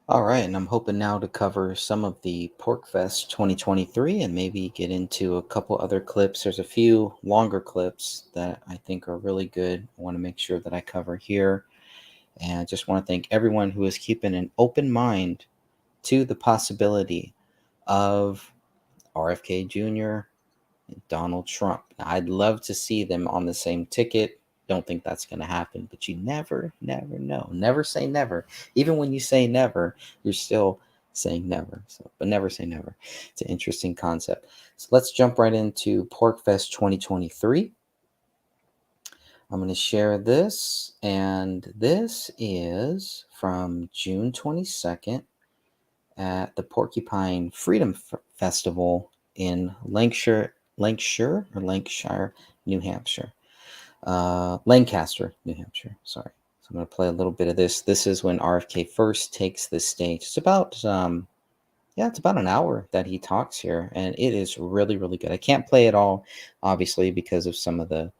All right, and I'm hoping now to cover some of the PorkFest 2023 and maybe get into a couple other clips. There's a few longer clips that I think are really good. I want to make sure that I cover here. And I just want to thank everyone who is keeping an open mind to the possibility of RFK Jr. and Donald Trump. Now, I'd love to see them on the same ticket. Don't think that's going to happen, but you never know. Never say never. Even when you say never, you're still saying never. So, but never say never. It's an interesting concept. So let's jump right into PorkFest 2023. I'm going to share this, and this is from June 22nd at the Porcupine Freedom Festival in Lancashire, New Hampshire. Lancaster, New Hampshire. Sorry. So I'm going to play a little bit of this. This is when RFK first takes the stage. It's about an hour that he talks here, and it is really, really good. I can't play it all, obviously, because of some of the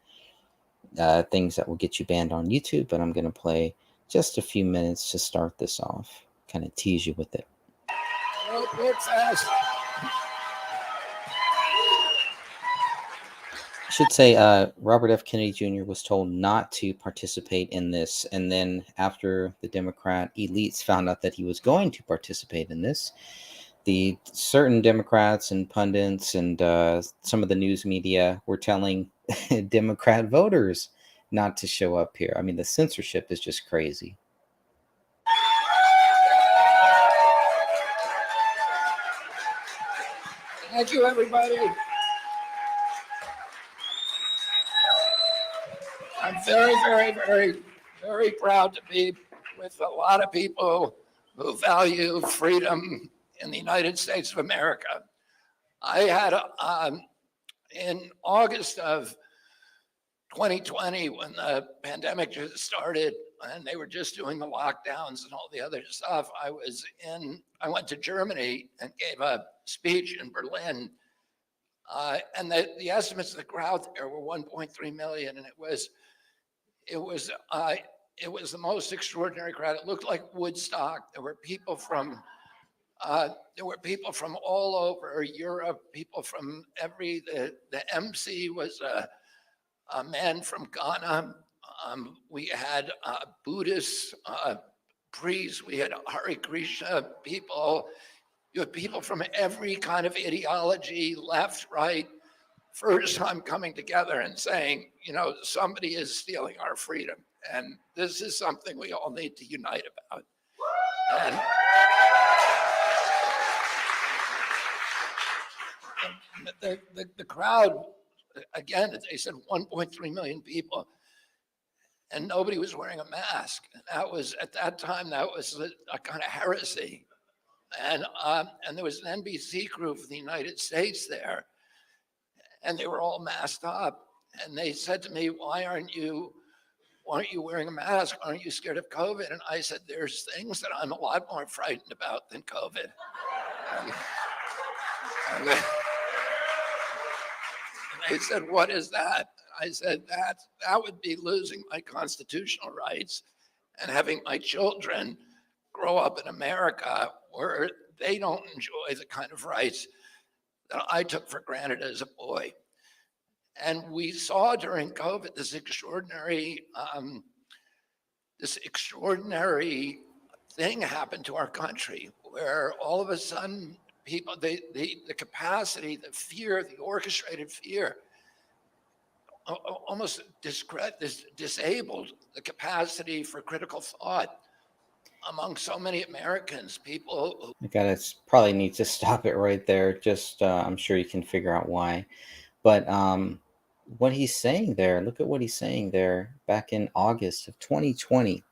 things that will get you banned on YouTube, but I'm going to play just a few minutes to start this off, kind of tease you with it. I should say Robert F. Kennedy Jr. was told not to participate in this. And then after the Democrat elites found out that he was going to participate in this, the certain Democrats and pundits and some of the news media were telling Democrat voters not to show up here. I mean, the censorship is just crazy. Thank you, everybody. I'm very proud to be with a lot of people who value freedom in the United States of America. I had, in August of 2020, when the pandemic just started and they were just doing the lockdowns and all the other stuff, I went to Germany and gave a speech in Berlin. And the estimates of the crowd there were 1.3 million, and it was the most extraordinary crowd. It looked like Woodstock. There were people from all over Europe. People from the MC was a man from Ghana. We had Buddhists, priests. We had Hare Krishna people. You had people from every kind of ideology, left, right. First time coming together and saying, somebody is stealing our freedom. And this is something we all need to unite about. And the crowd, again, they said 1.3 million people, and nobody was wearing a mask. And at that time, that was a kind of heresy. And there was an NBC crew from the United States there, and they were all masked up. And they said to me, why aren't you wearing a mask? Aren't you scared of COVID? And I said, there's things that I'm a lot more frightened about than COVID. And they said, what is that? I said, that would be losing my constitutional rights and having my children grow up in America where they don't enjoy the kind of rights that I took for granted as a boy. And we saw during COVID this extraordinary thing happen to our country, where all of a sudden people, the capacity, the fear, the orchestrated fear, almost disabled the capacity for critical thought among so many Americans. People. I gotta probably need to stop it right there. Just I'm sure you can figure out why. But what he's saying there, look at what he's saying there back in August of 2020.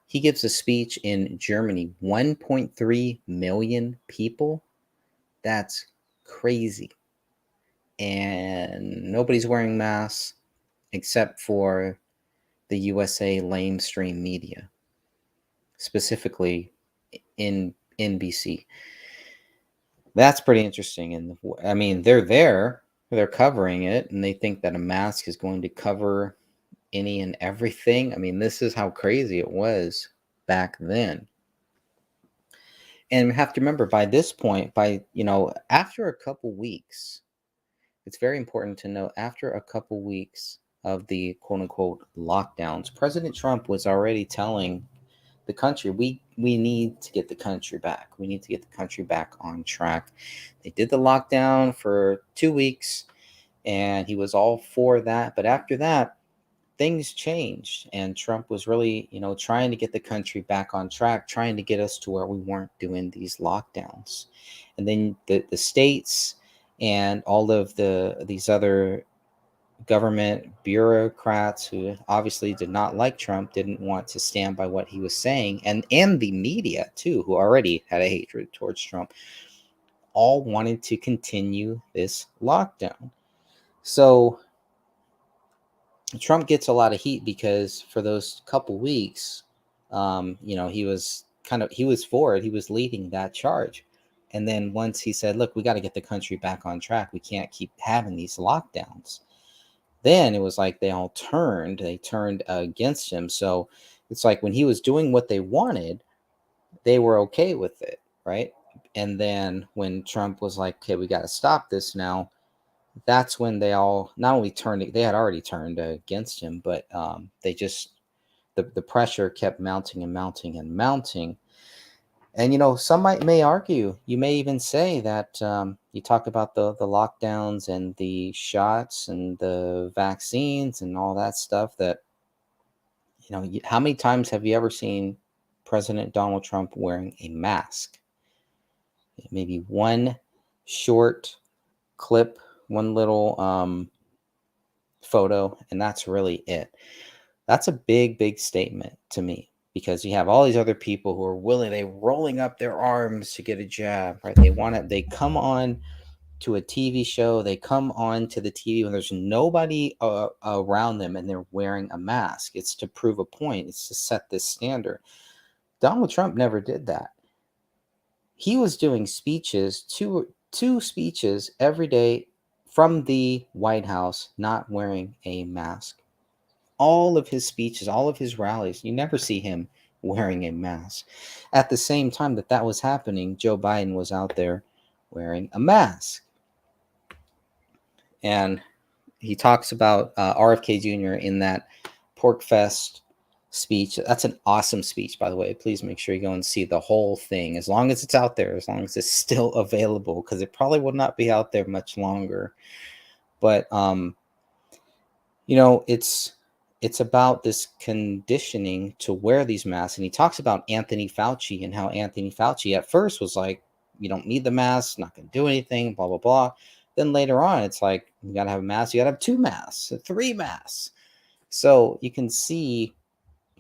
He gives a speech in Germany, 1.3 million people. That's crazy. And nobody's wearing masks except for the USA lamestream media, specifically in NBC. That's pretty interesting. And I mean, they're covering it, and they think that a mask is going to cover any and everything. I mean, this is how crazy it was back then. And have to remember by this point, after a couple weeks, it's very important to know after a couple weeks of the quote unquote lockdowns, President Trump was already telling the country, we need to get the country back. We need to get the country back on track. They did the lockdown for 2 weeks and he was all for that. But after that, things changed and Trump was really, trying to get the country back on track, trying to get us to where we weren't doing these lockdowns. And then the states and all of these other government bureaucrats who obviously did not like Trump, didn't want to stand by what he was saying, and the media too, who already had a hatred towards Trump, all wanted to continue this lockdown. So Trump gets a lot of heat because for those couple weeks, he was for it. He was leading that charge. And then once he said, look, we got to get the country back on track. We can't keep having these lockdowns. Then it was like they turned against him. So it's like when he was doing what they wanted, they were okay with it, right? And then when Trump was like, okay, we got to stop this now, that's when they all not only they had already turned against him, but the pressure kept mounting and mounting and mounting. And some may argue, you may even say that you talk about the lockdowns and the shots and the vaccines and all that stuff, that how many times have you ever seen President Donald Trump wearing a mask? Maybe one short clip, one little photo, and that's really it. That's a big statement to me, because you have all these other people who are they rolling up their arms to get a jab, right? They come on to a TV show, they come on to the TV when there's nobody around them and they're wearing a mask. It's to prove a point. It's to set this standard. Donald Trump never did that. He was doing speeches, two speeches every day from the White House, not wearing a mask. All of his speeches, all of his rallies, you never see him wearing a mask. At the same time that was happening, Joe Biden was out there wearing a mask. And he talks about RFK Jr. in that PorcFest speech. That's an awesome speech, by the way. Please make sure you go and see the whole thing, as long as it's out there, as long as it's still available, because it probably will not be out there much longer. But it's about this conditioning to wear these masks. And he talks about Anthony Fauci and how Anthony Fauci at first was like, you don't need the mask, not going to do anything, blah, blah, blah. Then later on, it's like, you got to have a mask, you got to have 2 masks, 3 masks. So you can see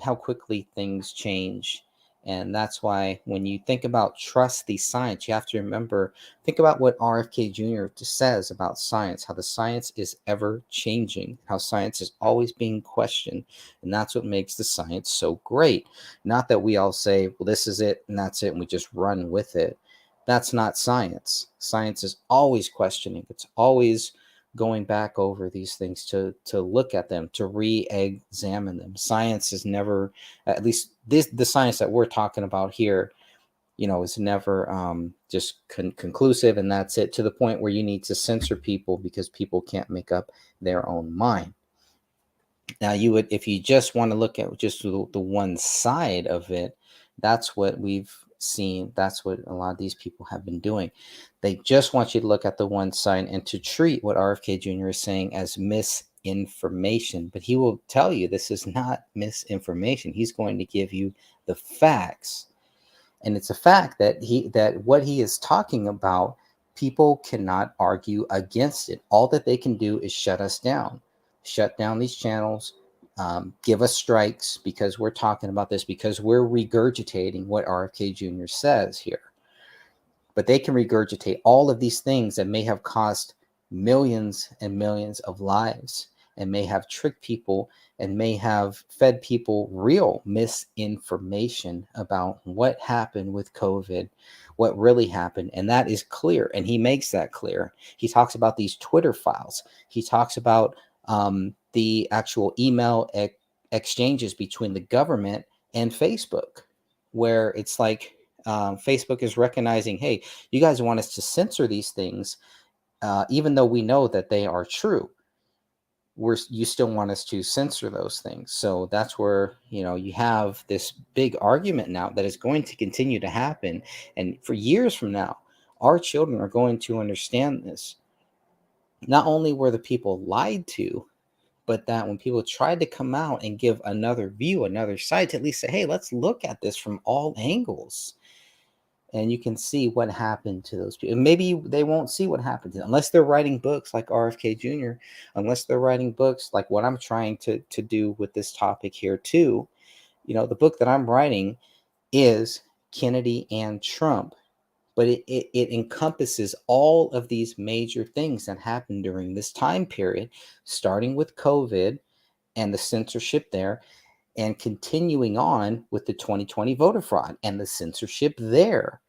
how quickly things change. And that's why when you think about trust the science, you have to think about what RFK Jr. says about science, how the science is ever changing, how science is always being questioned. And that's what makes the science so great. Not that we all say, well, this is it and that's it, and we just run with it. That's not science. Science is always questioning. It's always going back over these things to look at them, to re-examine them. Science is never, at least the science that we're talking about here, is never just conclusive and that's it, to the point where you need to censor people because people can't make up their own mind. Now, if you just want to look at just the one side of it, that's what we've seen. That's what a lot of these people have been doing. They just want you to look at the one side and to treat what RFK Jr. is saying as misinformation. But he will tell you this is not misinformation. He's going to give you the facts. And it's a fact that what he is talking about, people cannot argue against it. All that they can do is shut us down, shut down these channels, give us strikes because we're talking about this, because we're regurgitating what RFK Jr. says here. But they can regurgitate all of these things that may have cost millions and millions of lives, and may have tricked people, and may have fed people real misinformation about what happened with COVID, what really happened. And that is clear. And he makes that clear. He talks about these Twitter files. He talks about the actual email exchanges between the government and Facebook, where it's like Facebook is recognizing, hey, you guys want us to censor these things, even though we know that they are true. You still want us to censor those things. So that's where, you have this big argument now that is going to continue to happen. And for years from now, our children are going to understand this. Not only were the people lied to, but that when people tried to come out and give another view, another side, to at least say, hey, let's look at this from all angles. And you can see what happened to those people. Maybe they won't see what happened to them unless they're writing books like RFK Jr., unless they're writing books like what I'm trying to do with this topic here too. The book that I'm writing is Kennedy and Trump, but it encompasses all of these major things that happened during this time period, starting with COVID and the censorship there, and continuing on with the 2020 voter fraud and the censorship there.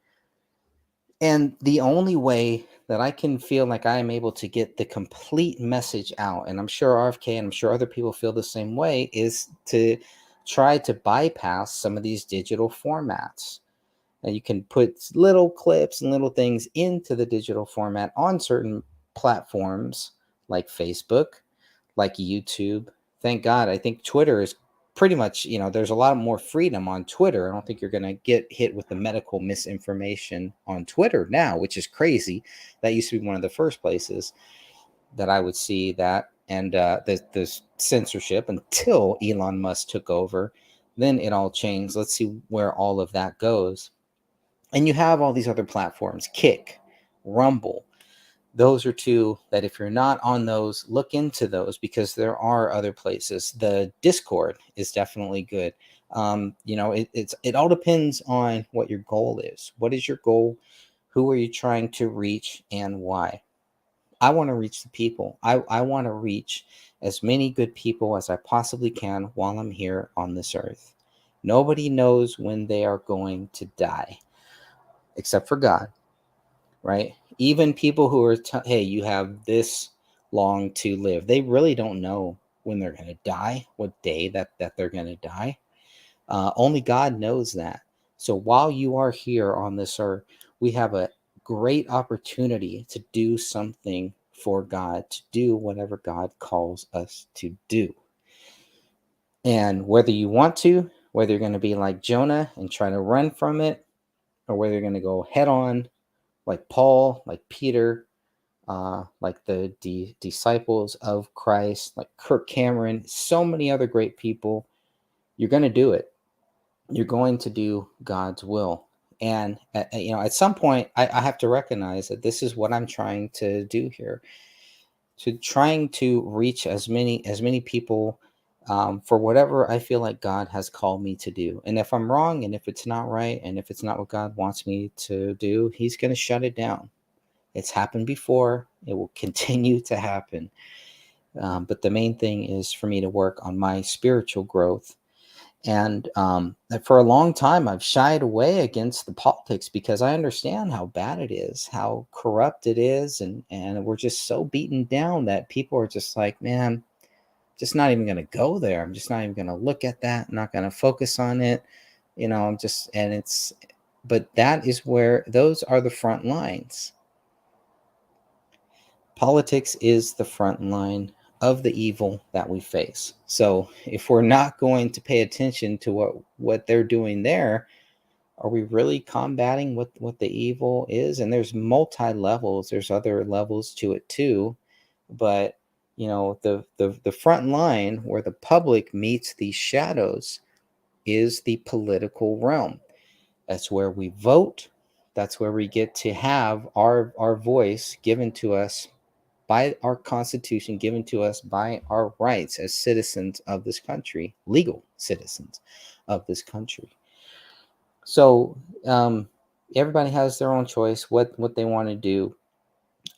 And the only way that I can feel like I am able to get the complete message out, and I'm sure RFK and I'm sure other people feel the same way, is to try to bypass some of these digital formats. And you can put little clips and little things into the digital format on certain platforms like Facebook, like YouTube. Thank God. I think Twitter is pretty much, there's a lot more freedom on Twitter. I don't think you're going to get hit with the medical misinformation on Twitter now, which is crazy. That used to be one of the first places that I would see that. And the censorship until Elon Musk took over. Then it all changed. Let's see where all of that goes. And you have all these other platforms, Kick, Rumble. Those are two that if you're not on those, look into those, because there are other places. The Discord is definitely good. It all depends on what your goal is. What is your goal? Who are you trying to reach, and why? I want to reach the people. I want to reach as many good people as I possibly can while I'm here on this earth. Nobody knows when they are going to die, except for God. Right? Even people who are, hey, you have this long to live. They really don't know when they're going to die, what day that they're going to die. Only God knows that. So while you are here on this earth, we have a great opportunity to do something for God, to do whatever God calls us to do. And whether you want to, whether you're going to be like Jonah and try to run from it, or whether you're going to go head on like Paul, like Peter, like the disciples of Christ, like Kirk Cameron, so many other great people, you're going to do it. You're going to do God's will. And, at some point, I have to recognize that this is what I'm trying to do here. To trying to reach as many people for whatever I feel like God has called me to do. And if I'm wrong, and if it's not right, and if it's not what God wants me to do, He's going to shut it down. It's happened before. It will continue to happen. But the main thing is for me to work on my spiritual growth. And for a long time, I've shied away against the politics because I understand how bad it is, how corrupt it is. And we're just so beaten down that people are just like, man, just not even going to go there. I'm just not even going to look at that. I'm not going to focus on it. But that is where those are the front lines. Politics is the front line of the evil that we face. So if we're not going to pay attention to what they're doing there, are we really combating what the evil is? And there's multi-levels. There's other levels to it too. But the front line where the public meets these shadows is the political realm. That's where we vote. That's where we get to have our voice given to us by our Constitution, given to us by our rights as citizens of this country, legal citizens of this country. So everybody has their own choice, what they want to do.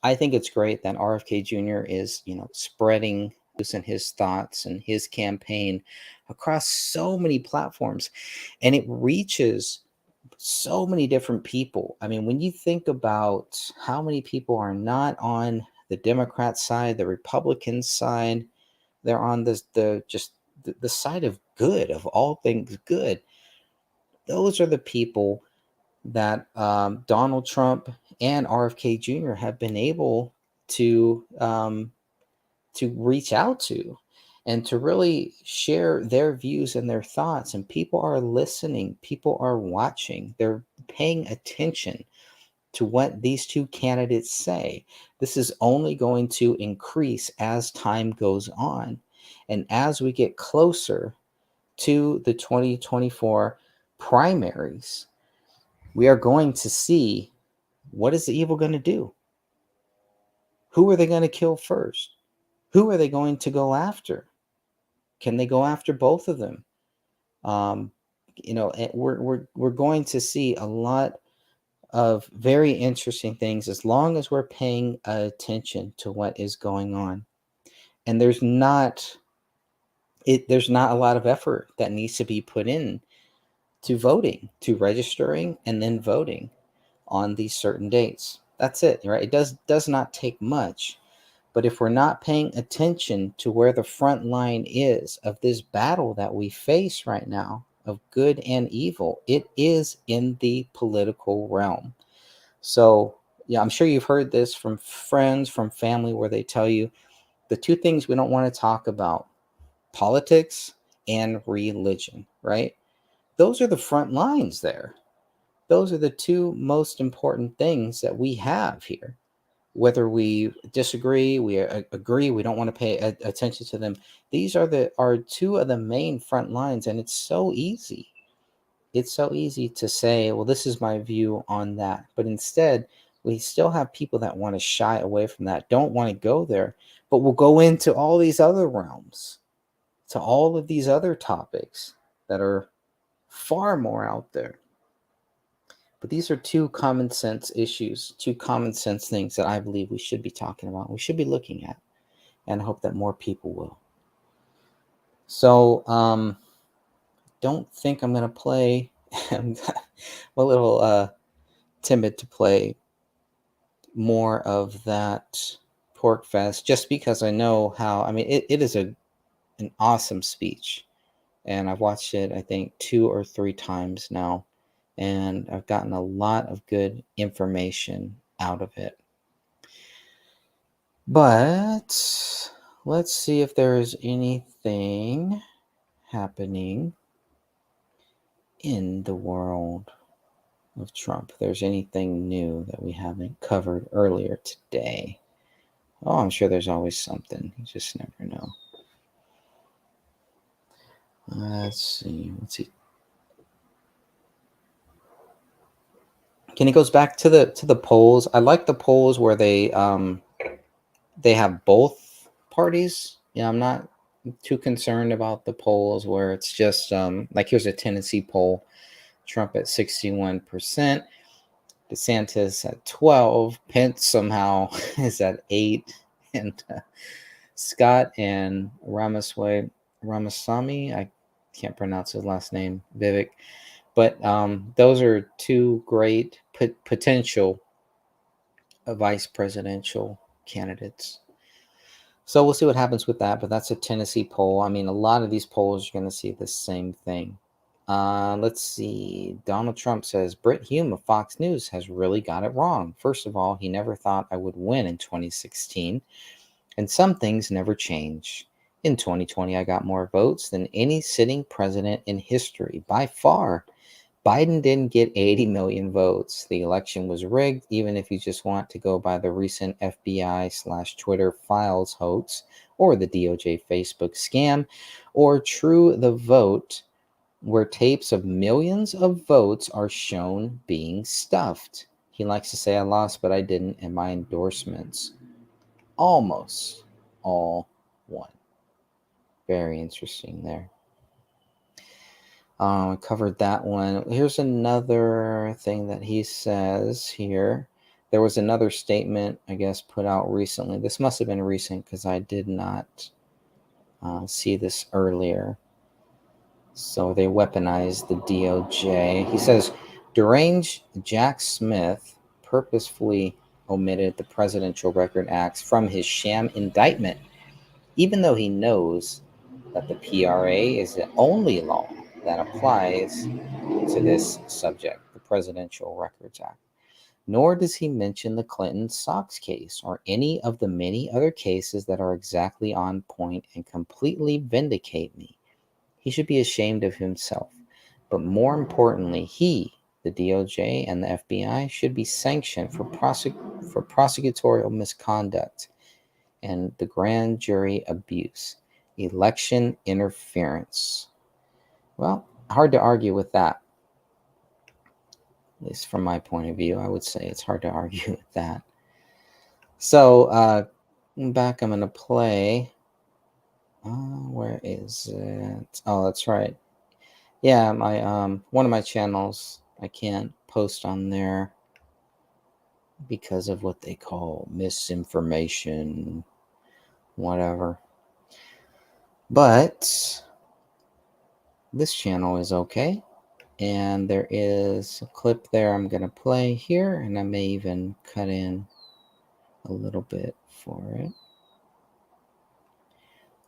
I think it's great that RFK Jr. is, spreading his thoughts and his campaign across so many platforms, and it reaches so many different people. I mean, when you think about how many people are not on the Democrat side, the Republican side, they're on the side of good, of all things good. Those are the people that Donald Trump and RFK Jr. have been able to reach out to and to really share their views and their thoughts. And people are listening, people are watching, they're paying attention to what these two candidates say. This is only going to increase as time goes on. And as we get closer to the 2024 primaries, we are going to see, what is the evil going to do? Who are they going to kill first? Who are they going to go after? Can they go after both of them? We're going to see a lot of very interesting things as long as we're paying attention to what is going on. And there's not a lot of effort that needs to be put in to voting, to registering and then voting on these certain dates. That's it, right? It does not take much. But if we're not paying attention to where the front line is of this battle that we face right now of good and evil, it is in the political realm. So, yeah, I'm sure you've heard this from friends, from family, where they tell you the two things we don't want to talk about: politics and religion, right? Those are the front lines there. Those are the two most important things that we have here. Whether we disagree, we agree, we don't want to pay attention to them. These are two of the main front lines, and it's so easy. It's so easy to say, well, this is my view on that. But instead, we still have people that want to shy away from that, don't want to go there, but will go into all these other realms, to all of these other topics that are far more out there. But these are two common sense issues, two common sense things that I believe we should be talking about, we should be looking at, and I hope that more people will. So, don't think I'm going to play. I'm a little timid to play more of that Pork Fest, just because I know how, I mean, it is an awesome speech. And I've watched it, I think, 2 or 3 times now. And I've gotten a lot of good information out of it. But let's see if there's anything happening in the world of Trump. If there's anything new that we haven't covered earlier today. Oh, I'm sure there's always something. You just never know. Let's see. Can it goes back to the polls? I like the polls where they have both parties. Yeah, I'm not too concerned about the polls where it's just like, here's a Tennessee poll: Trump at 61%, DeSantis at 12, Pence somehow is at 8, and Scott and Ramaswamy, I can't pronounce his last name, Vivek. But those are two great potential vice presidential candidates. So we'll see what happens with that. But that's a Tennessee poll. I mean, a lot of these polls are going to see the same thing. Let's see. Donald Trump says Brit Hume of Fox News has really got it wrong. First of all, he never thought I would win in 2016. And some things never change. In 2020, I got more votes than any sitting president in history, by far. Biden didn't get 80 million votes. The election was rigged, even if you just want to go by the recent FBI/Twitter files hoax, or the DOJ Facebook scam, or True the Vote, where tapes of millions of votes are shown being stuffed. He likes to say I lost, but I didn't, and my endorsements almost all won. Very interesting there. I covered that one. Here's another thing that he says here. There was another statement, I guess, put out recently. This must have been recent because I did not see this earlier. So they weaponized the DOJ. He says, deranged Jack Smith purposefully omitted the Presidential Record Acts from his sham indictment, even though he knows that the PRA is the only law that applies to this subject. The Presidential Records Act. Nor does he mention the Clinton Sox case or any of the many other cases that are exactly on point and completely vindicate me. He should be ashamed of himself. But more importantly, he, the DOJ, and the FBI should be sanctioned for prosecutorial misconduct and the grand jury abuse, election interference. Well, hard to argue with that. At least from my point of view, I would say it's hard to argue with that. So, back, I'm going to play. Where is it? Oh, that's right. Yeah, my one of my channels, I can't post on there because of what they call misinformation, whatever. But this channel is okay. And there is a clip there I'm going to play here, and I may even cut in a little bit for it.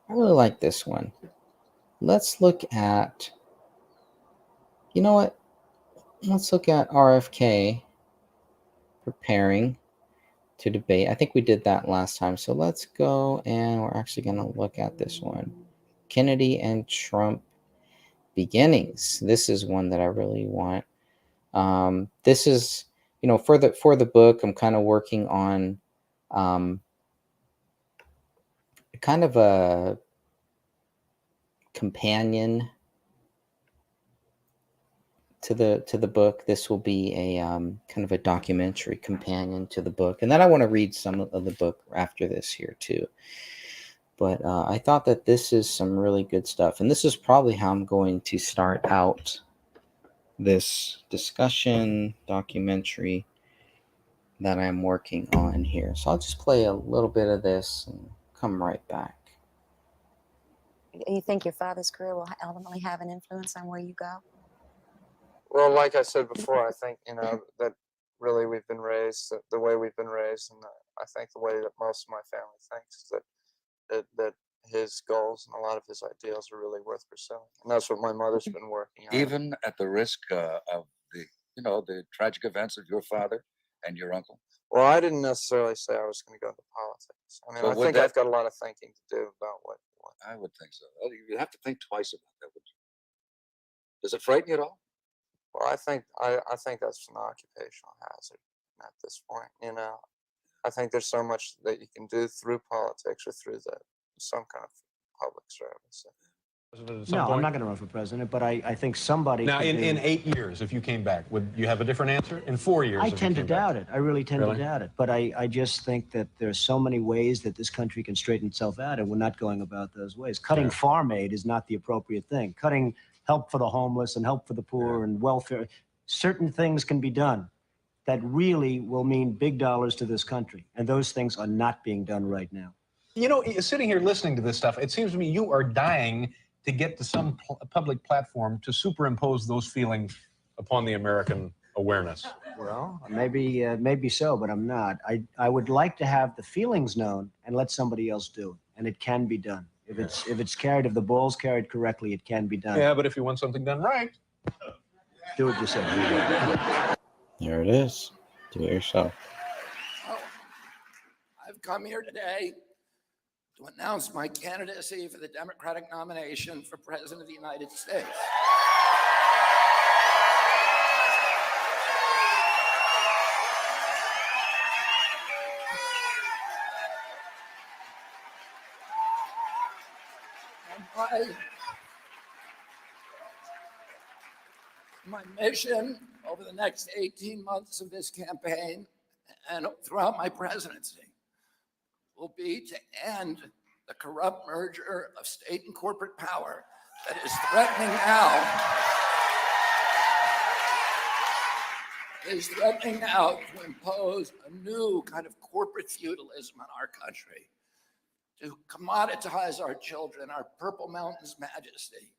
I really like this one. Let's look at, you know what? Let's look at RFK preparing to debate. I think we did that last time. So let's go, and we're actually going to look at this one. Kennedy and Trump beginnings. This is one that I really want. This is, for the book, I'm kind of working on kind of a companion to the book. This will be a kind of a documentary companion to the book, and then I want to read some of the book after this here too. But I thought that this is some really good stuff, and this is probably how I'm going to start out this discussion documentary that I'm working on here. So I'll just play a little bit of this and come right back. You think your father's career will ultimately have an influence on where you go? Well, like I said before, I think, that really we've been raised the way we've been raised, and I think the way that most of my family thinks is that his goals and a lot of his ideals are really worth pursuing, and that's what my mother's been working on. Even at the risk of the tragic events of your father and your uncle. Well, I didn't necessarily say I was going to go into politics. I mean, But I would think that- I've got a lot of thinking to do about what. I would think so. You have to think twice about that, would you? Does it frighten you at all? Well, I think that's an occupational hazard at this point. I think there's so much that you can do through politics or through some kind of public service. No, I'm not going to run for president, but I think somebody. Now, could in do- 8 years, if you came back, would you have a different answer? In 4 years, I if you tend to came back? doubt it. I really tend Really? to doubt it. But I just think that there's so many ways that this country can straighten itself out, and we're not going about those ways. Cutting Yeah. farm aid is not the appropriate thing. Cutting help for the homeless and help for the poor and welfare. Certain things can be done that really will mean big dollars to this country, and those things are not being done right now. Sitting here listening to this stuff, it seems to me you are dying to get to some public platform to superimpose those feelings upon the American awareness. Well, maybe so, but I'm not. I would like to have the feelings known and let somebody else do it, and it can be done. If the ball's carried correctly, it can be done. Yeah, but if you want something done right, Do it yourself. There it is. Do it yourself. Well, I've come here today to announce my candidacy for the Democratic nomination for President of the United States. And my mission over the next 18 months of this campaign and throughout my presidency will be to end the corrupt merger of state and corporate power that is threatening now to impose a new kind of corporate feudalism on our country, to commoditize our children, our Purple Mountains majesty,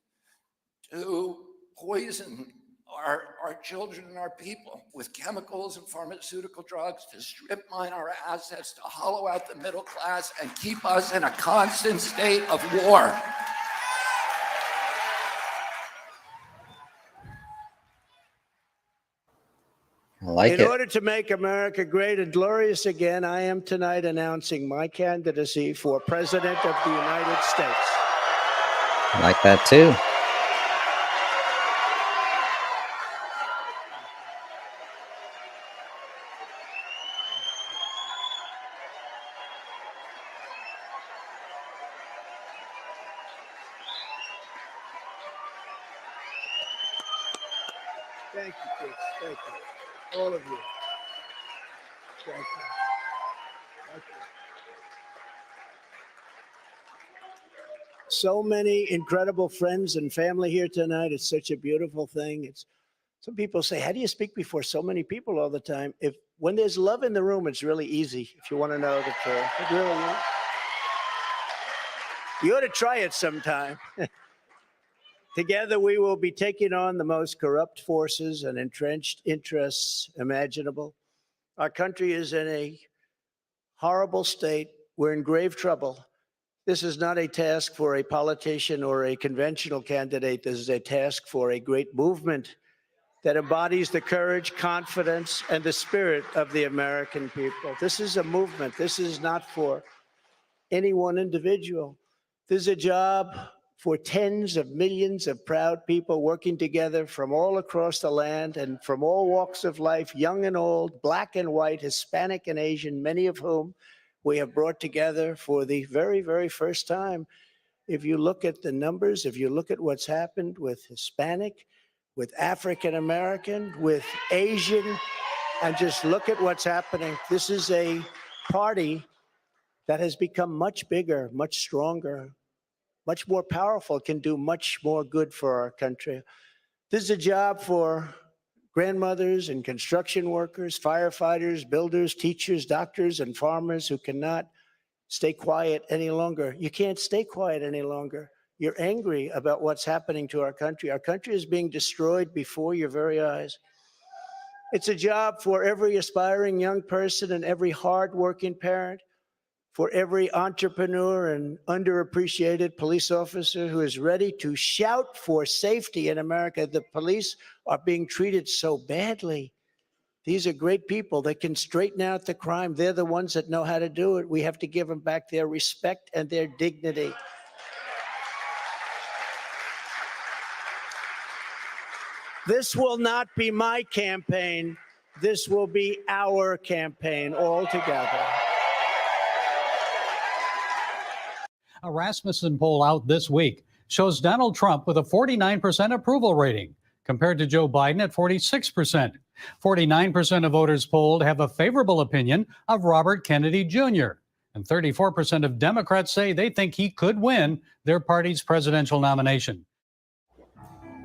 to poison our children and our people with chemicals and pharmaceutical drugs, to strip mine our assets, to hollow out the middle class and keep us in a constant state of war. I like In it. order to make America great and glorious again, I am tonight announcing my candidacy for President of the United States. I like that too. Thank you, kids. Thank you. All of you. Thank you. Thank you. So many incredible friends and family here tonight. It's such a beautiful thing. Some people say, how do you speak before so many people all the time? When there's love in the room, it's really easy. If you want to know the truth, it really is. You ought to try it sometime. Together, we will be taking on the most corrupt forces and entrenched interests imaginable. Our country is in a horrible state. We're in grave trouble. This is not a task for a politician or a conventional candidate. This is a task for a great movement that embodies the courage, confidence, and the spirit of the American people. This is a movement. This is not for any one individual. This is a job for tens of millions of proud people working together from all across the land and from all walks of life, young and old, black and white, Hispanic and Asian, many of whom we have brought together for the very, very first time. If you look at the numbers, if you look at what's happened with Hispanic, with African American, with Asian, and just look at what's happening. This is a party that has become much bigger, much stronger, much more powerful, can do much more good for our country. This is a job for grandmothers and construction workers, firefighters, builders, teachers, doctors, and farmers who cannot stay quiet any longer. You can't stay quiet any longer. You're angry about what's happening to our country. Our country is being destroyed before your very eyes. It's a job for every aspiring young person and every hardworking parent, for every entrepreneur and underappreciated police officer who is ready to shout for safety in America. The police are being treated so badly. These are great people that can straighten out the crime. They're the ones that know how to do it. We have to give them back their respect and their dignity. This will not be my campaign. This will be our campaign all together. A Rasmussen poll out this week shows Donald Trump with a 49% approval rating compared to Joe Biden at 46%. 49% of voters polled have a favorable opinion of Robert Kennedy Jr. And 34% of Democrats say they think he could win their party's presidential nomination.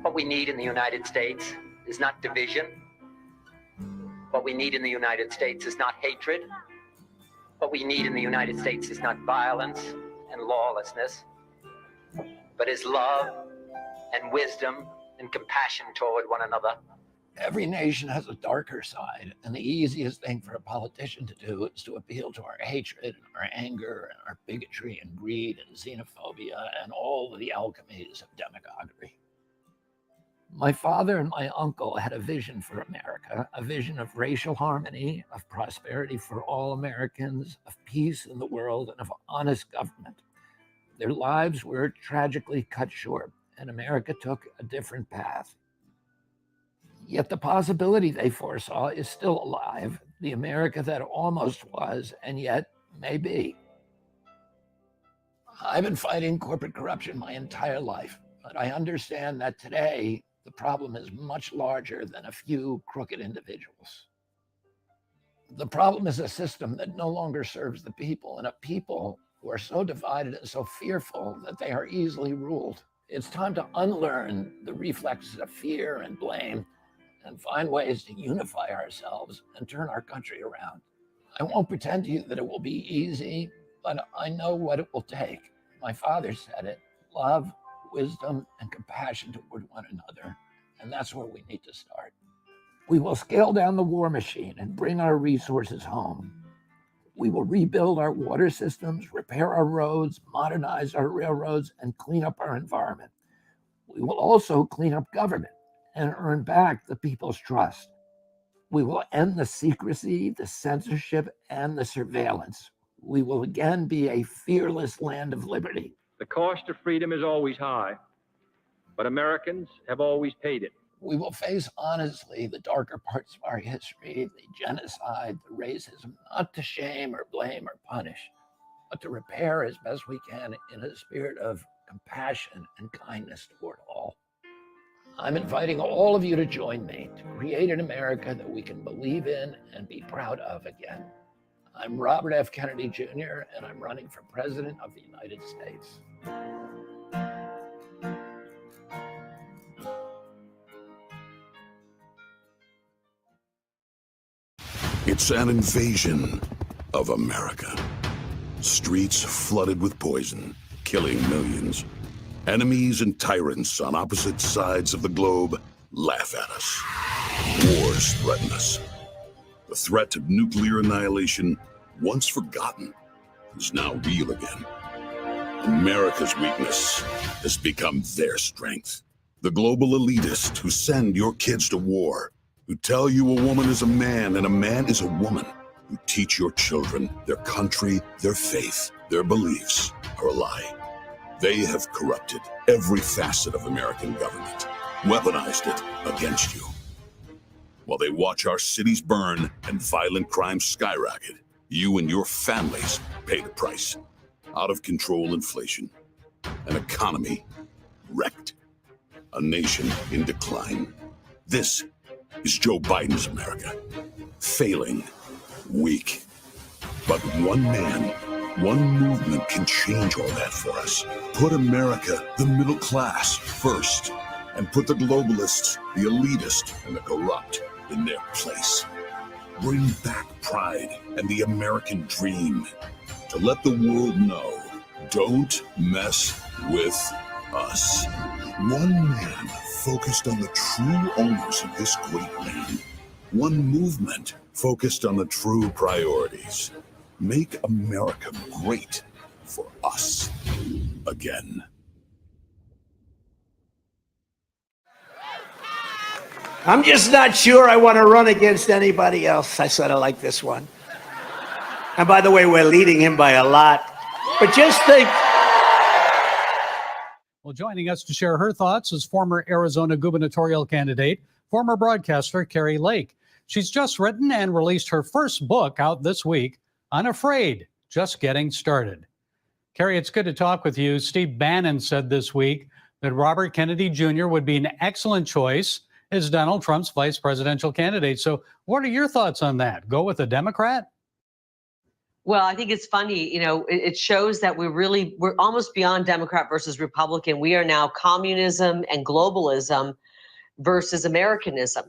What we need in the United States is not division. What we need in the United States is not hatred. What we need in the United States is not violence and lawlessness, but is love and wisdom and compassion toward one another. Every nation has a darker side, and the easiest thing for a politician to do is to appeal to our hatred and our anger and our bigotry and greed and xenophobia and all of the alchemies of demagoguery. My father and my uncle had a vision for America, a vision of racial harmony, of prosperity for all Americans, of peace in the world, and of honest government. Their lives were tragically cut short, and America took a different path. Yet the possibility they foresaw is still alive, the America that almost was and yet may be. I've been fighting corporate corruption my entire life, but I understand that today the problem is much larger than a few crooked individuals. The problem is a system that no longer serves the people, and a people who are so divided and so fearful that they are easily ruled. It's time to unlearn the reflexes of fear and blame and find ways to unify ourselves and turn our country around. I won't pretend to you that it will be easy, but I know what it will take. My father said it: love, wisdom, and compassion toward one another. And that's where we need to start. We will scale down the war machine and bring our resources home. We will rebuild our water systems, repair our roads, modernize our railroads, and clean up our environment. We will also clean up government and earn back the people's trust. We will end the secrecy, the censorship, and the surveillance. We will again be a fearless land of liberty. The cost of freedom is always high, but Americans have always paid it. We will face honestly the darker parts of our history, the genocide, the racism, not to shame or blame or punish, but to repair as best we can in a spirit of compassion and kindness toward all. I'm inviting all of you to join me to create an America that we can believe in and be proud of again. I'm Robert F. Kennedy Jr., and I'm running for President of the United States. It's an invasion of America. Streets flooded with poison, killing millions. Enemies and tyrants on opposite sides of the globe laugh at us. Wars threaten us. The threat of nuclear annihilation, once forgotten, is now real again. America's weakness has become their strength. The global elitists who send your kids to war, who tell you a woman is a man and a man is a woman, who teach your children their country, their faith, their beliefs are a lie. They have corrupted every facet of American government, weaponized it against you. While they watch our cities burn and violent crime skyrocket, you and your families pay the price. Out of control inflation, an economy wrecked, a nation in decline. This is Joe Biden's America, failing, weak. But one man, one movement can change all that for us. Put America, the middle class, first, and put the globalists, the elitists, and the corrupt in their place. Bring back pride and the American dream to let the world know, don't mess with us. One man focused on the true owners of this great land. One movement focused on the true priorities. Make America great for us again. I'm just not sure I want to run against anybody else. I sort of like this one. And by the way, we're leading him by a lot. But just think. Well, joining us to share her thoughts is former Arizona gubernatorial candidate, former broadcaster Kari Lake. She's just written and released her first book out this week, Unafraid, Just Getting Started. Kari, it's good to talk with you. Steve Bannon said this week that Robert Kennedy Jr. would be an excellent choice as Donald Trump's vice presidential candidate. So what are your thoughts on that? Go with a Democrat? Well, I think it's funny, it shows that we're almost beyond Democrat versus Republican. We are now communism and globalism versus Americanism.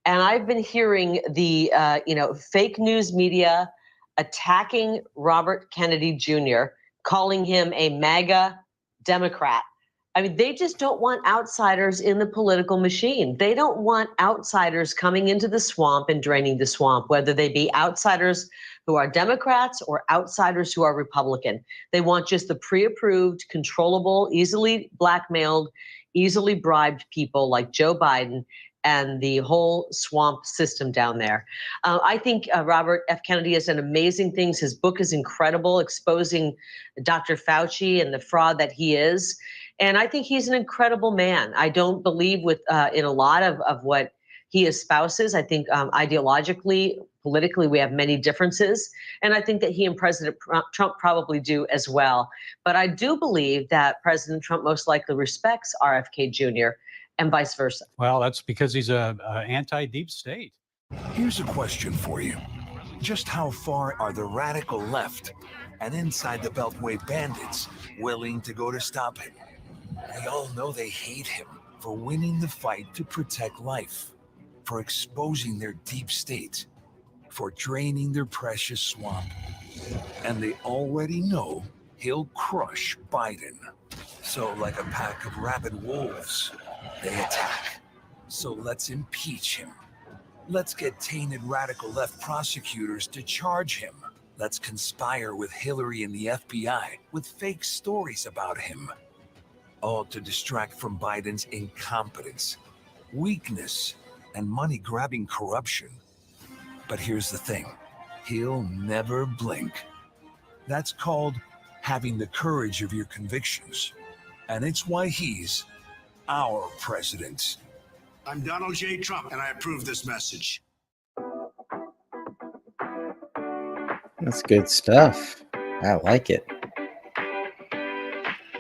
And I've been hearing the, fake news media attacking Robert Kennedy Jr., calling him a MAGA Democrat. I mean, they just don't want outsiders in the political machine. They don't want outsiders coming into the swamp and draining the swamp, whether they be outsiders who are Democrats or outsiders who are Republican. They want just the pre-approved, controllable, easily blackmailed, easily bribed people like Joe Biden and the whole swamp system down there. I think Robert F. Kennedy has done amazing things. His book is incredible, exposing Dr. Fauci and the fraud that he is. And I think he's an incredible man. I don't believe in a lot of what he espouses. I think ideologically, politically, we have many differences. And I think that he and President Trump probably do as well. But I do believe that President Trump most likely respects RFK Jr. and vice versa. Well, that's because he's a anti-deep state. Here's a question for you. Just how far are the radical left and inside the Beltway bandits willing to go to stop him? We all know they hate him for winning the fight to protect life, for exposing their deep state, for draining their precious swamp. And they already know he'll crush Biden. So like a pack of rabid wolves, they attack. So let's impeach him. Let's get tainted radical left prosecutors to charge him. Let's conspire with Hillary and the FBI with fake stories about him. All to distract from Biden's incompetence, weakness, and money-grabbing corruption. But here's the thing, he'll never blink. That's called having the courage of your convictions. And it's why he's our president. I'm Donald J. Trump, and I approve this message. That's good stuff. I like it.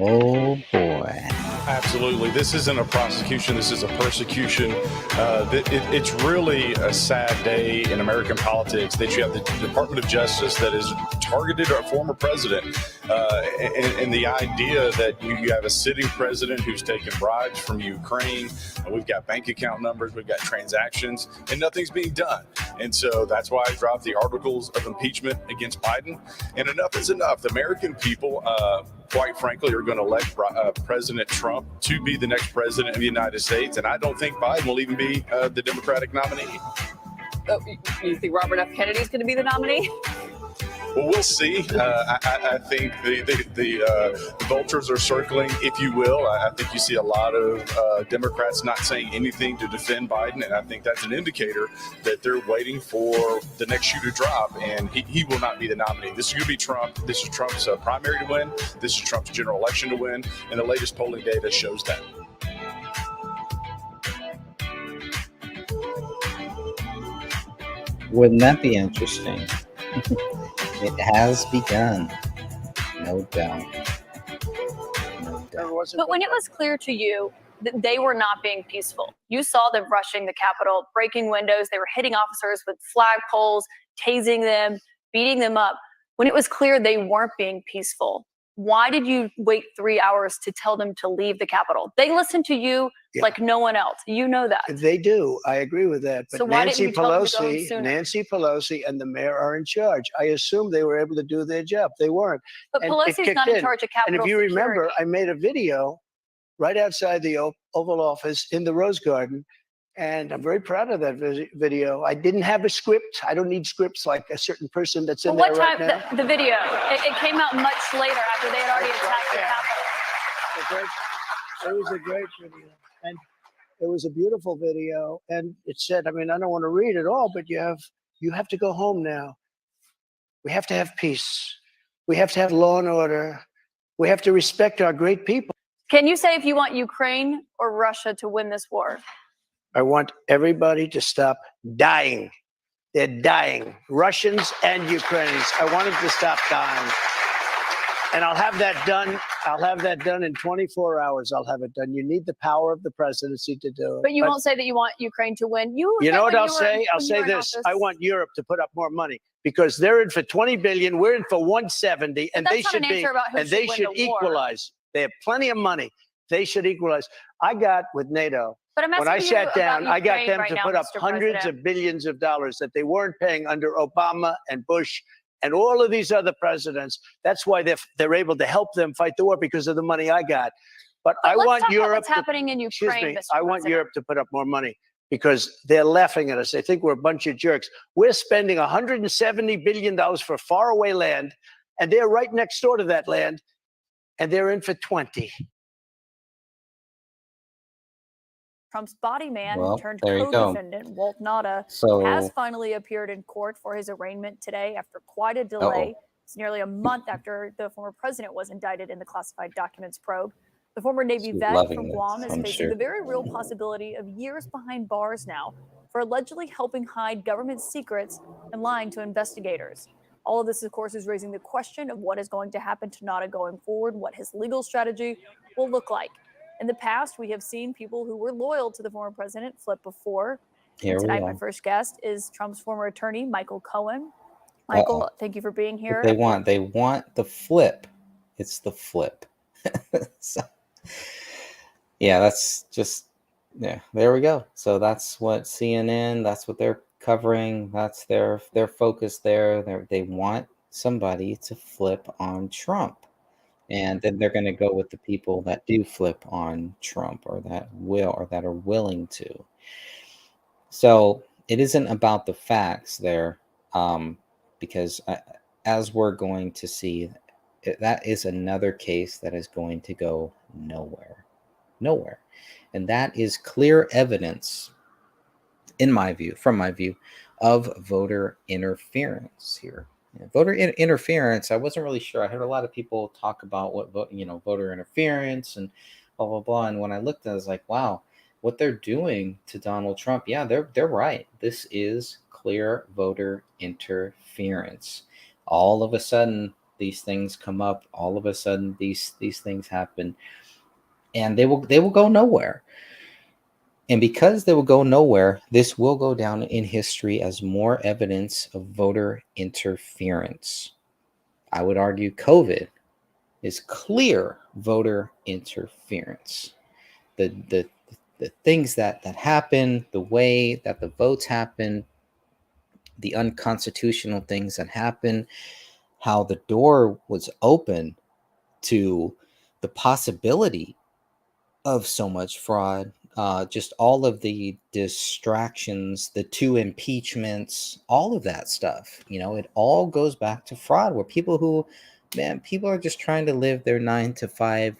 Oh boy. Absolutely. This isn't a prosecution. This is a persecution. It's really a sad day in American politics that you have the Department of Justice that is targeted a former president. And the idea that you have a sitting president who's taken bribes from Ukraine. We've got bank account numbers. We've got transactions, and nothing's being done. And so that's why I dropped the articles of impeachment against Biden. And enough is enough. The American people, quite frankly, are going to elect President Trump to be the next president of the United States. And I don't think Biden will even be the Democratic nominee. Oh, you think Robert F. Kennedy's going to be the nominee? Well, we'll see. I think the vultures are circling, if you will. I think you see a lot of Democrats not saying anything to defend Biden, and I think that's an indicator that they're waiting for the next shoe to drop, and he will not be the nominee. This is going to be Trump. This is Trump's primary to win. This is Trump's general election to win, and the latest polling data shows that. Wouldn't that be interesting? It has begun, no doubt. But when it was clear to you that they were not being peaceful, you saw them rushing the Capitol, breaking windows, they were hitting officers with flagpoles, tasing them, beating them up. When it was clear they weren't being peaceful, why did you wait 3 hours to tell them to leave the Capitol? They listened to you like no one else. You know that. They do. I agree with that. But So why didn't you tell them to go home sooner? Nancy Pelosi and the mayor are in charge. I assume they were able to do their job. They weren't. But And it Pelosi's kicked not in charge of And Capitol if you remember, security. I made a video right outside the Oval Office in the Rose Garden. And I'm very proud of that video. I didn't have a script. I don't need scripts like a certain person that's in But there what right time, now. the video, it came out much later after they had already attacked the Capitol. It was a great video. And it was a beautiful video. And it said, I mean, I don't want to read it all, but you have to go home now. We have to have peace. We have to have law and order. We have to respect our great people. Can you say if you want Ukraine or Russia to win this war? I want everybody to stop dying. They're dying. Russians and Ukrainians. I want them to stop dying. And I'll have that done. I'll have that done in 24 hours. I'll have it done. You need the power of the presidency to do it. But you won't say that you want Ukraine to win. You know what when I'll you were- say? I'll when you say were in this. office. I want Europe to put up more money because they're in for 20 billion. We're in for 170, and But they that's not should an be. answer about who And they should should win the war. equalize. They have plenty of money. They should equalize. I got with NATO. But I'm When I asking you sat down, about I got Ukraine them right to now, put up Mr. hundreds President. of billions of dollars that they weren't paying under Obama and Bush and all of these other presidents. That's why they're able to help them fight the war because of the money I got. But I Let's want talk about Europe. what's happening in Excuse Ukraine, me. Mr. I want President. Europe to put up more money because they're laughing at us. They think we're a bunch of jerks. We're spending $170 billion for faraway land, and they're right next door to that land, and they're in for 20. Trump's body man Well, turned there you go. co-defendant Walt Nauta So- has finally appeared in court for his arraignment today after quite a delay. It's nearly a month after the former president was indicted in the classified documents probe. The former Navy She's vet loving from this, Guam is I'm facing sure. the very real possibility of years behind bars now for allegedly helping hide government secrets and lying to investigators. All of this, of course, is raising the question of what is going to happen to Nauta going forward, what his legal strategy will look like. In the past, we have seen people who were loyal to the former president flip before. Here And we tonight, go. my first guest is Trump's former attorney, Michael Cohen. Michael, thank you for being here. What they want the flip. It's the flip. So, yeah, that's just, yeah, there we go. So that's what CNN, that's what they're covering. That's their focus there. They want somebody to flip on Trump. And then they're going to go with the people that do flip on Trump or that will or that are willing to. So it isn't about the facts there, because as we're going to see, that is another case that is going to go nowhere. And that is clear evidence, in my view, from my view, of voter interference here. Voter interference, I wasn't really sure. I heard a lot of people talk about what voter interference and blah blah blah. And when I looked, I was like, wow, what they're doing to Donald Trump, yeah, they're right. This is clear voter interference. All of a sudden, these things come up. All of a sudden, these things happen, and they will go nowhere. And because they will go nowhere, this will go down in history as more evidence of voter interference. I would argue COVID is clear voter interference. The things that happen, the way that the votes happen, the unconstitutional things that happen, how the door was open to the possibility of so much fraud, just all of the distractions, the 2 impeachments, all of that stuff, it all goes back to fraud, where people are just trying to live their 9-to-5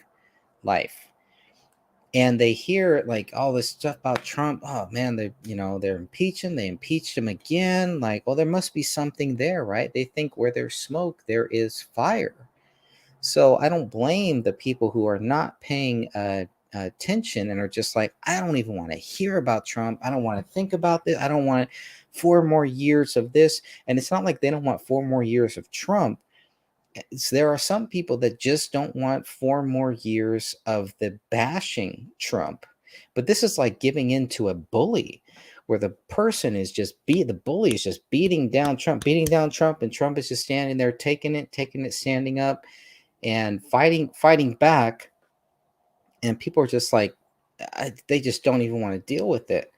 life. And they hear like all this stuff about Trump. Oh man, they're impeaching. They impeached him again. Like, well, there must be something there, right? They think where there's smoke, there is fire. So I don't blame the people who are not paying attention and are just like, I don't even want to hear about Trump. I don't want to think about this. I don't want 4 more years of this. And it's not like they don't want 4 more years of Trump. There are some people that just don't want 4 more years of the bashing Trump. But this is like giving in to a bully, where the person is just the bully is just beating down Trump, and Trump is just standing there taking it, standing up and fighting back. And people are just like, they just don't even want to deal with it,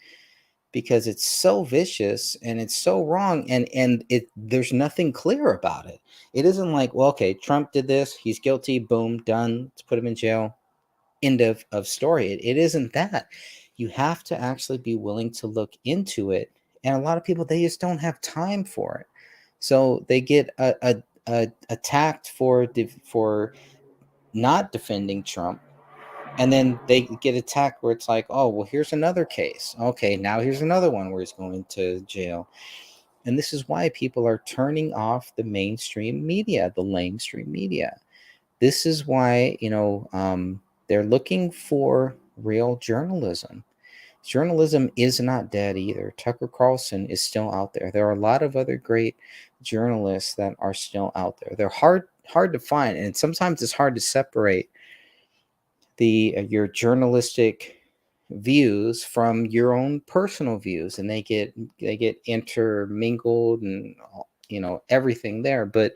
because it's so vicious and it's so wrong, and there's nothing clear about it. It isn't like, well, okay, Trump did this, he's guilty, boom, done, let's put him in jail, end of story. It isn't that. You have to actually be willing to look into it, and a lot of people, they just don't have time for it. So they get attacked for not defending Trump. And then they get attacked where it's like, oh, well, here's another case. Okay, now here's another one where he's going to jail. And this is why people are turning off the mainstream media, the lamestream media. This is why, they're looking for real journalism. Journalism is not dead either. Tucker Carlson is still out there. There are a lot of other great journalists that are still out there. They're hard to find, and sometimes it's hard to separate your journalistic views from your own personal views, and they get intermingled, and everything there. But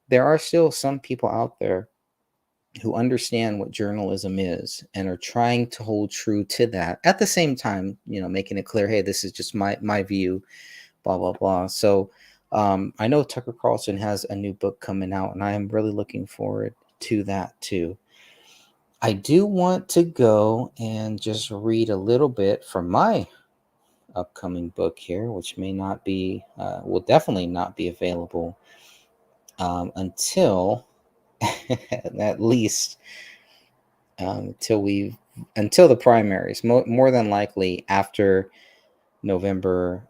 there are still some people out there who understand what journalism is and are trying to hold true to that, at the same time making it clear, hey, this is just my view, blah blah blah. So I know Tucker Carlson has a new book coming out, and I am really looking forward to that too. I do want to go and just read a little bit from my upcoming book here, which will definitely not be available until at least until the primaries, more than likely after November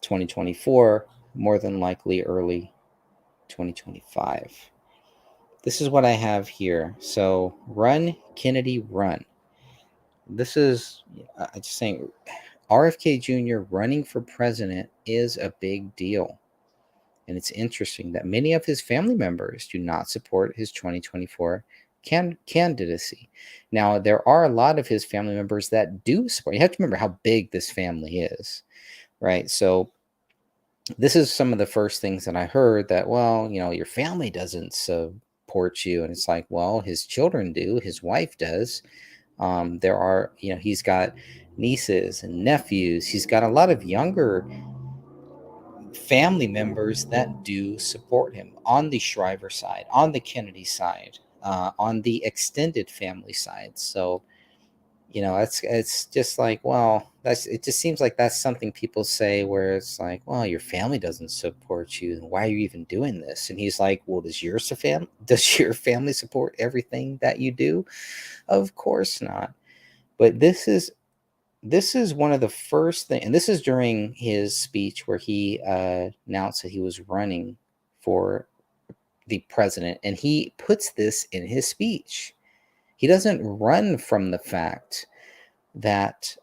2024, more than likely early 2025. This is what I have here. So, Run, Kennedy, Run. This is, I'm just saying, RFK Jr. running for president is a big deal. And it's interesting that many of his family members do not support his 2024 candidacy. Now, there are a lot of his family members that do support. You have to remember how big this family is, right? So, this is some of the first things that I heard, that, well, your family doesn't support you. And it's like, well, his children do, his wife does. There are, he's got nieces and nephews. He's got a lot of younger family members that do support him on the Shriver side, on the Kennedy side, on the extended family side. So, it's just like, well, it just seems like that's something people say, where it's like, well, your family doesn't support you, and why are you even doing this? And he's like, well, does your family support everything that you do? Of course not. But this is this is one of the first things, and this is during his speech where he announced that he was running for the president, and he puts this in his speech. He doesn't run from the fact that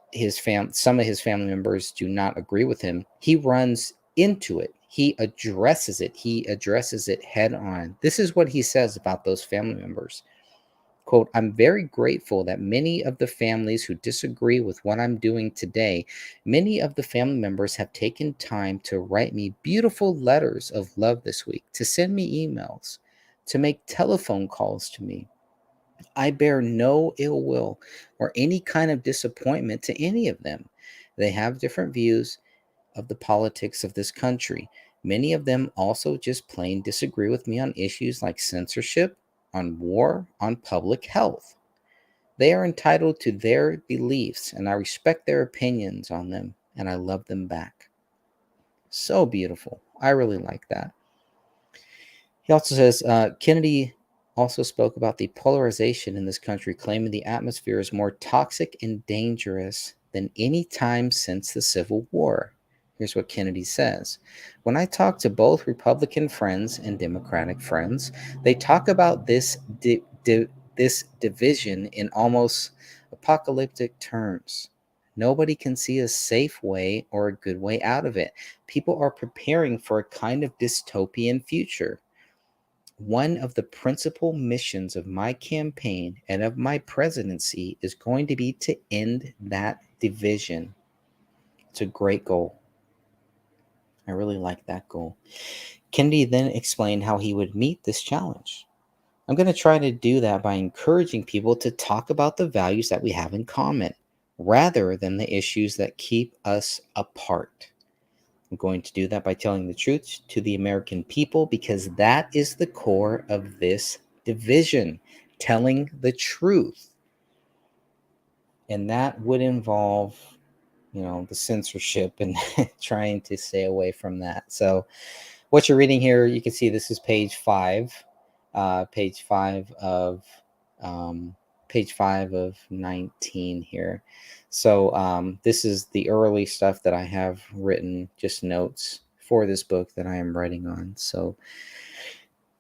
some of his family members do not agree with him. He runs into it. He addresses it. He addresses it head on. This is what he says about those family members. Quote, I'm very grateful that many of the families who disagree with what I'm doing today, many of the family members have taken time to write me beautiful letters of love this week, to send me emails, to make telephone calls to me. I bear no ill will or any kind of disappointment to any of them. They have different views of the politics of this country. Many of them also just plain disagree with me on issues like censorship, on war, on public health. They are entitled to their beliefs, and I respect their opinions on them, and I love them back. So beautiful. I really like that. He also says, Kennedy also spoke about the polarization in this country, claiming the atmosphere is more toxic and dangerous than any time since the Civil War. Here's what Kennedy says. When I talk to both Republican friends and Democratic friends, they talk about this division in almost apocalyptic terms. Nobody can see a safe way or a good way out of it. People are preparing for a kind of dystopian future. One of the principal missions of my campaign and of my presidency is going to be to end that division. It's a great goal. I really like that goal. Kennedy then explained how he would meet this challenge. I'm going to try to do that by encouraging people to talk about the values that we have in common, rather than the issues that keep us apart. I'm going to do that by telling the truth to the American people, because that is the core of this division, telling the truth. And that would involve, the censorship and trying to stay away from that. So what you're reading here, you can see this is page 5 of 19 here. So this is the early stuff that I have written, just notes for this book that I am writing on. So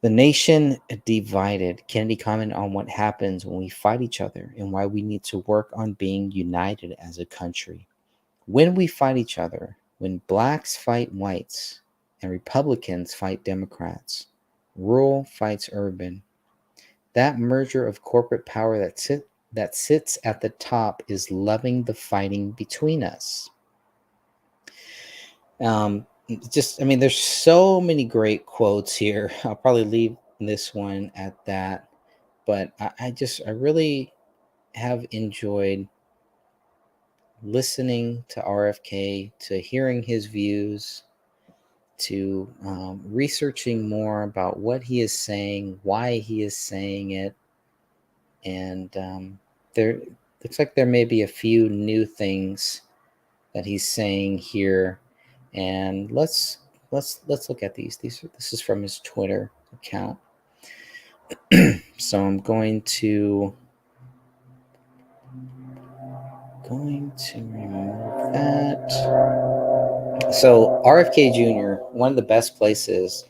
the nation divided. Kennedy commented on what happens when we fight each other and why we need to work on being united as a country. When we fight each other, when blacks fight whites and Republicans fight Democrats, rural fights urban, that merger of corporate power that sits at the top is loving the fighting between us. There's so many great quotes here. I'll probably leave this one at that. But I really have enjoyed listening to RFK, to hearing his views, to researching more about what he is saying, why he is saying it. And there looks like there may be a few new things that he's saying here. And let's look at these. This is from his Twitter account. So I'm going to remove that. So RFK Jr., one of the best places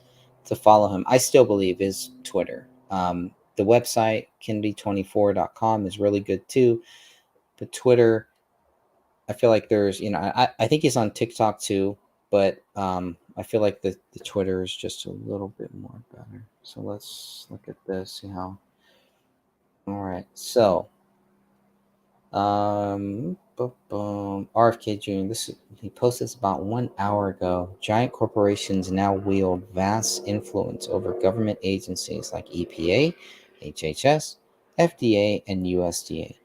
to follow him, I still believe, is Twitter. The website, kennedy24.com, is really good too. But Twitter, I feel like there's, I think he's on TikTok too, but I feel like the Twitter is just a little bit more better. So let's look at this, see how. All right, so RFK Jr., he posted this about 1 hour ago. Giant corporations now wield vast influence over government agencies like EPA, HHS, FDA, and USDA.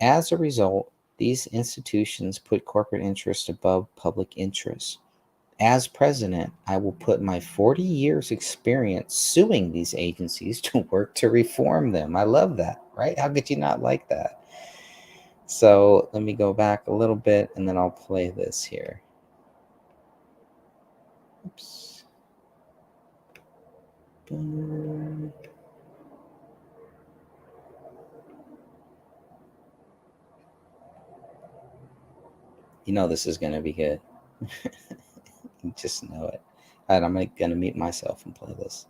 As a result, these institutions put corporate interest above public interest. As president, I will put my 40 years experience suing these agencies to work to reform them. I love that, right? How could you not like that? So let me go back a little bit and then I'll play this here. Oops. You know this is going to be good. You just know it. All right, I'm going to mute myself and play this.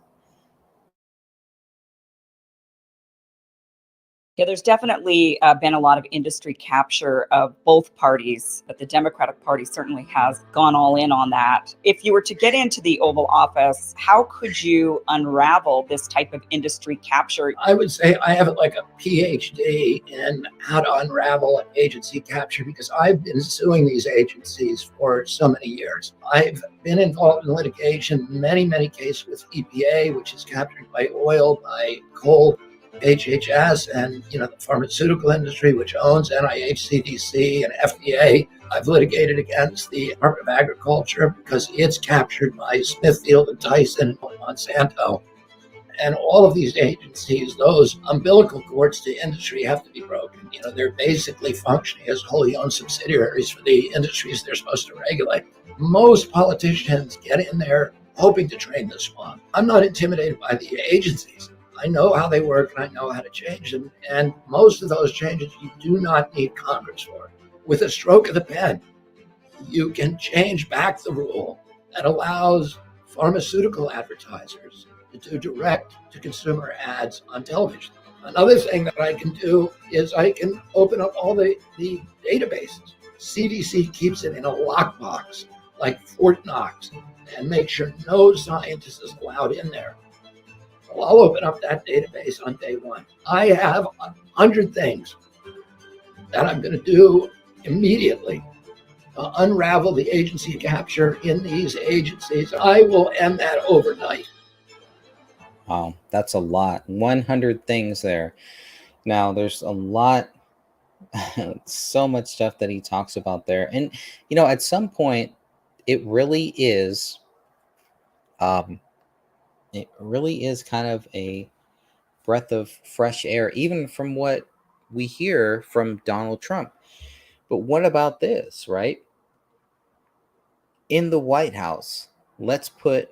Yeah, there's definitely been a lot of industry capture of both parties, but the Democratic Party certainly has gone all in on that. If you were to get into the Oval Office, how could you unravel this type of industry capture? I would say I have like a PhD in how to unravel agency capture because I've been suing these agencies for so many years. I've been involved in litigation, many cases with EPA, which is captured by oil, by coal, HHS, and the pharmaceutical industry, which owns NIH, CDC, and FDA. I've litigated against the Department of Agriculture because it's captured by Smithfield and Tyson and Monsanto. And all of these agencies, those umbilical cords to industry have to be broken. They're basically functioning as wholly owned subsidiaries for the industries they're supposed to regulate. Most politicians get in there hoping to drain the swamp. I'm not intimidated by the agencies. I know how they work and I know how to change them. And most of those changes you do not need Congress for. With a stroke of the pen, you can change back the rule that allows pharmaceutical advertisers to do direct to consumer ads on television. Another thing that I can do is I can open up all the databases. CDC keeps it in a lockbox like Fort Knox and make sure no scientist is allowed in there. So I'll open up that database on day one. I have 100 things that I'm going to do immediately to unravel the agency capture in these agencies. I will end that overnight. Wow, that's a lot. 100 things there. Now, there's a lot, so much stuff that he talks about there. And, at some point, it really is kind of a breath of fresh air, even from what we hear from Donald Trump. But what about this, right? In the White House, let's put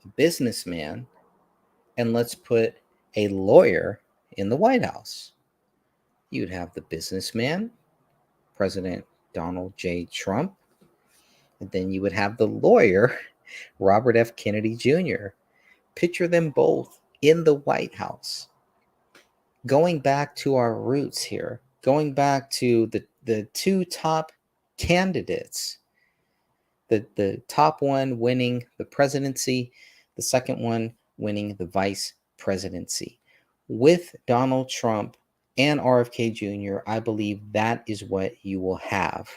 a businessman and let's put a lawyer in the White House. You'd have the businessman, President Donald J. Trump, and then you would have the lawyer, Robert F. Kennedy Jr. Picture them both in the White House. Going back to our roots here, going back to the two top candidates, the top one winning the presidency, the second one winning the vice presidency. With Donald Trump and RFK Jr., I believe that is what you will have.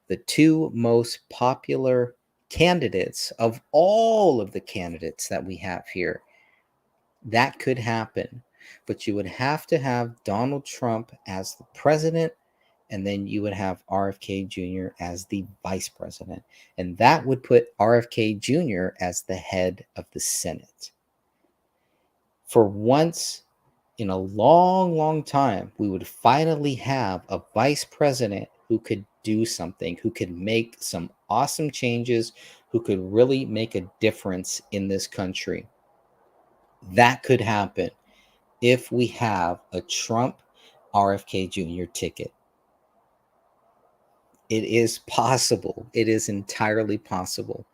The two most popular candidates of all of the candidates that we have here. That could happen, but you would have to have Donald Trump as the president, and then you would have RFK Jr. as the vice president. And that would put RFK Jr. as the head of the Senate. For once in a long time, we would finally have a vice president who could do something, who could make some awesome changes, who could really make a difference in this country. That could happen if we have a Trump RFK Jr. ticket. It is possible. It is entirely possible.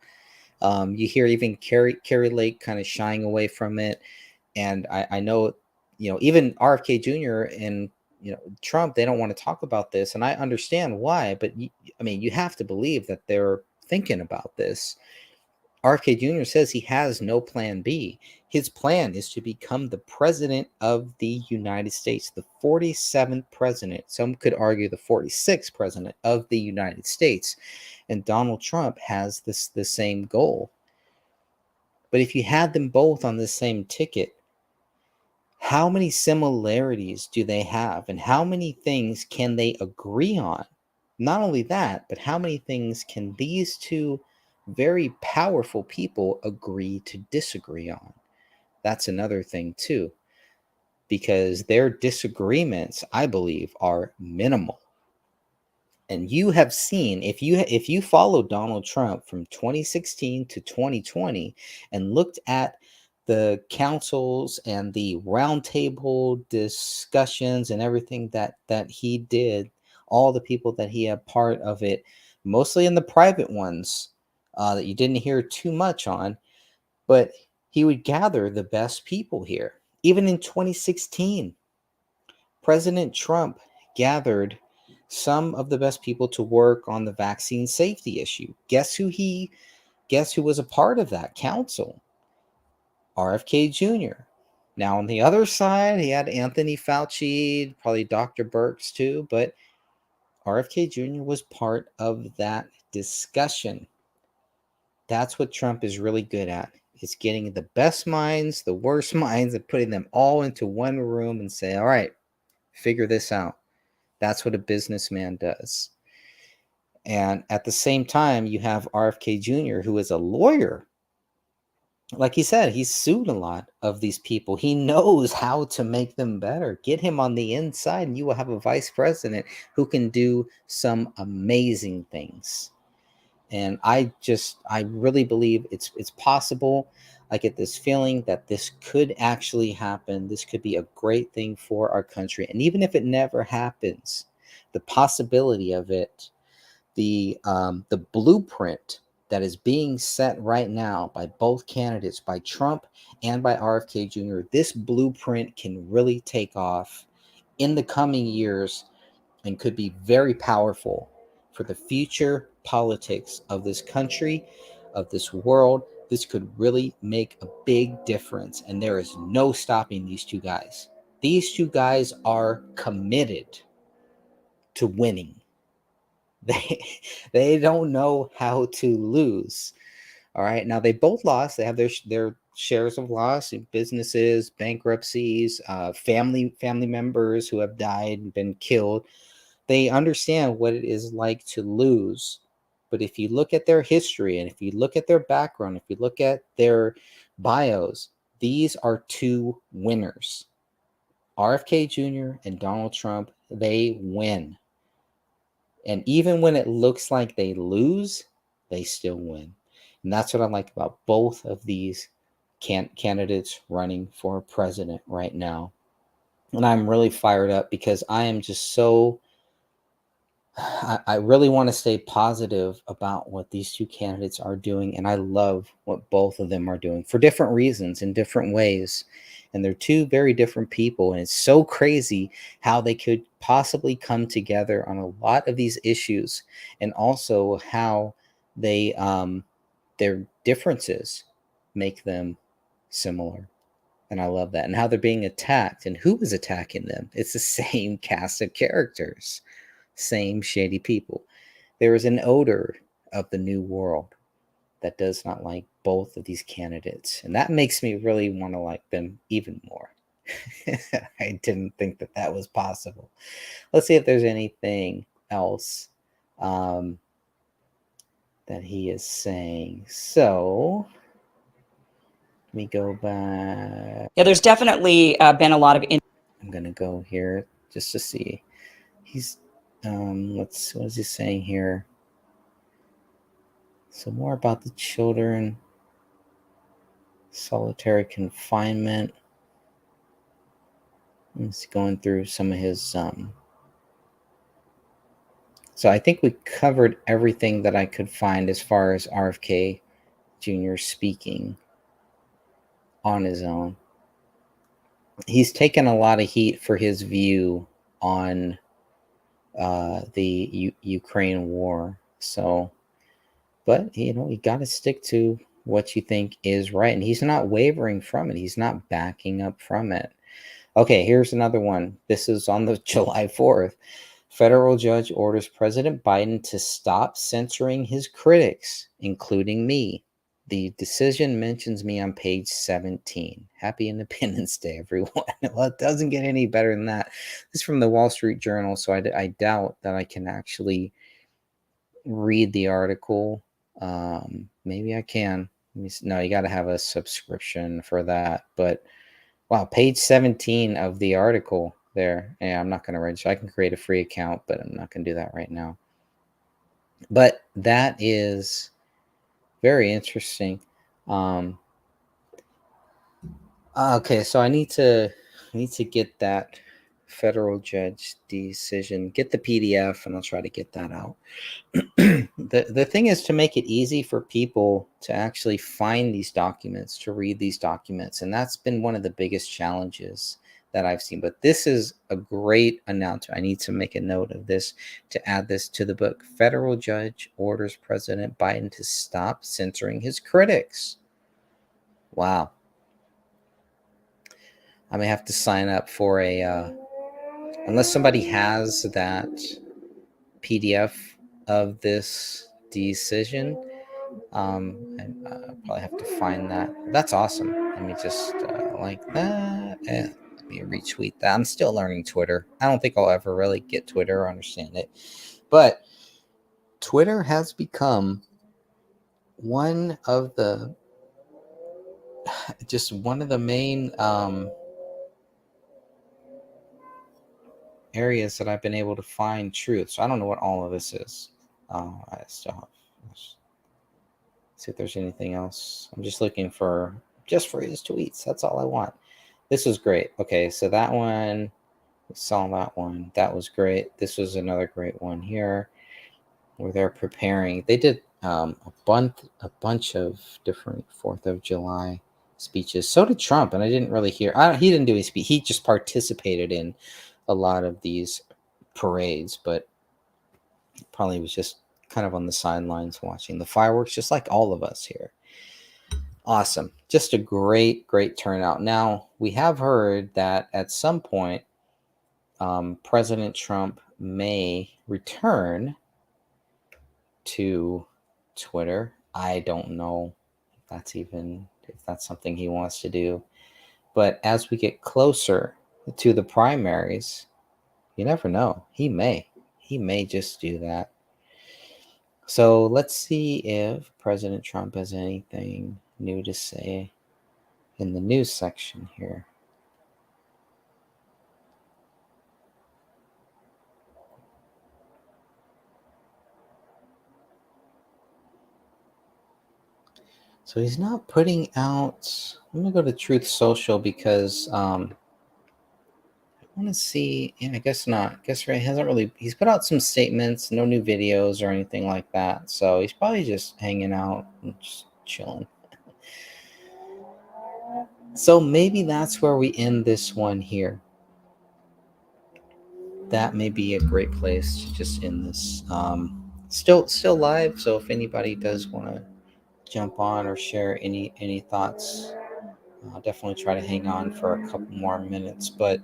You hear even Carrie Lake kind of shying away from it. And I know, even RFK Jr. and, Trump, they don't want to talk about this. And I understand why. But, you have to believe that they're thinking about this. RFK Jr. says he has no plan B. His plan is to become the president of the United States, the 47th president. Some could argue the 46th president of the United States. And Donald Trump has the same goal. But if you had them both on the same ticket, how many similarities do they have? And how many things can they agree on? Not only that, but how many things can these two very powerful people agree to disagree on? That's another thing too, because their disagreements, I believe, are minimal. And you have seen, if you follow Donald Trump from 2016 to 2020 and looked at the councils and the roundtable discussions and everything that he did, all the people that he had part of it, mostly in the private ones that you didn't hear too much on, but he would gather the best people here. Even in 2016, President Trump gathered some of the best people to work on the vaccine safety issue. Guess who was a part of that council? RFK Jr. Now, on the other side, he had Anthony Fauci, probably Dr. Birx too, but RFK Jr. was part of that discussion. That's what Trump is really good at. Is getting the best minds, the worst minds, and putting them all into one room and say, all right, figure this out. That's what a businessman does. And at the same time, you have RFK Jr., who is a lawyer. Like he said, he's sued a lot of these people. He knows how to make them better. Get him on the inside, and you will have a vice president who can do some amazing things. And I really believe it's possible. I get this feeling that this could actually happen. This could be a great thing for our country. And even if it never happens, the possibility of it, the blueprint that is being set right now by both candidates, by Trump and by RFK Jr., this blueprint can really take off in the coming years and could be very powerful for the future politics of this country, of this world. This could really make a big difference, and there is no stopping these two guys. These two guys are committed to winning. They don't know how to lose. All right. Now they both lost. They have their shares of loss in businesses, bankruptcies, family members who have died and been killed. They understand what it is like to lose. But if you look at their history and if you look at their background, if you look at their bios, these are two winners. RFK Jr. and Donald Trump, they win. And even when it looks like they lose, they still win. And that's what I like about both of these candidates running for president right now. And I'm really fired up because I am just so... I really want to stay positive about what these two candidates are doing. And I love what both of them are doing for different reasons, in different ways. And they're two very different people. And it's so crazy how they could possibly come together on a lot of these issues, and also how they their differences make them similar. And I love that. And how they're being attacked and who is attacking them. It's the same cast of characters, same shady people. There is an odor of the new world that does not like both of these candidates. And that makes me really want to like them even more. I didn't think that that was possible. Let's see if there's anything else that he is saying. So let me go back. Yeah, there's definitely been a lot of... I'm going to go here just to see. He's, what is he saying here? So more about the children, solitary confinement. He's going through some of his, so I think we covered everything that I could find as far as RFK Jr. speaking on his own. He's taken a lot of heat for his view on the Ukraine war. So, but you got to stick to what you think is right, and he's not wavering from it. He's not backing up from it. Okay, here's another one. This is on the July 4th. Federal judge orders President Biden to stop censoring his critics, including me. The decision mentions me on page 17. Happy Independence Day, everyone. Well, it doesn't get any better than that. This is from the Wall Street Journal, so I doubt that I can actually read the article. Maybe I can. No, you got to have a subscription for that. But wow, page 17 of the article there. Yeah, I'm not going to register. I can create a free account, but I'm not going to do that right now. But that is very interesting. Okay, so I need to get that federal judge decision. Get the PDF, and I'll try to get that out. The thing is to make it easy for people to actually find these documents, to read these documents, and that's been one of the biggest challenges that I've seen. But this is a great announcement. I need to make a note of this to add this to the book. Federal judge orders President Biden to stop censoring his critics. Wow. I may have to sign up for a, unless somebody has that PDF of this decision, and I'll probably have to find that. That's awesome. Let me just like that. Let me retweet that. I'm still learning Twitter. I don't think I'll ever really get Twitter or understand it. But Twitter has become one of the main areas that I've been able to find truth. So I don't know what all of this is. I still have. See if there's anything else. I'm just looking for his tweets. That's all I want. This was great. Okay, so that one, we saw that one. That was great. This was another great one here where they're preparing. They did a bunch of different 4th of July speeches. So did Trump, and I didn't really hear. He didn't do a speech. He just participated in a lot of these parades, but probably was just kind of on the sidelines watching the fireworks, just like all of us here. Awesome. Just a great turnout. Now, we have heard that at some point, President Trump may return to Twitter. I don't know if that's something he wants to do. But as we get closer to the primaries, you never know. He may just do that. So let's see if President Trump has anything new to say in the news section here. So he's not putting out. I'm gonna go to Truth Social because I want to see. Yeah, I guess not. I guess he hasn't really. He's put out some statements, no new videos or anything like that. So he's probably just hanging out and just chilling. So maybe that's where we end this one here. That may be a great place to just end this. Still live. So if anybody does want to jump on or share any thoughts, I'll definitely try to hang on for a couple more minutes. But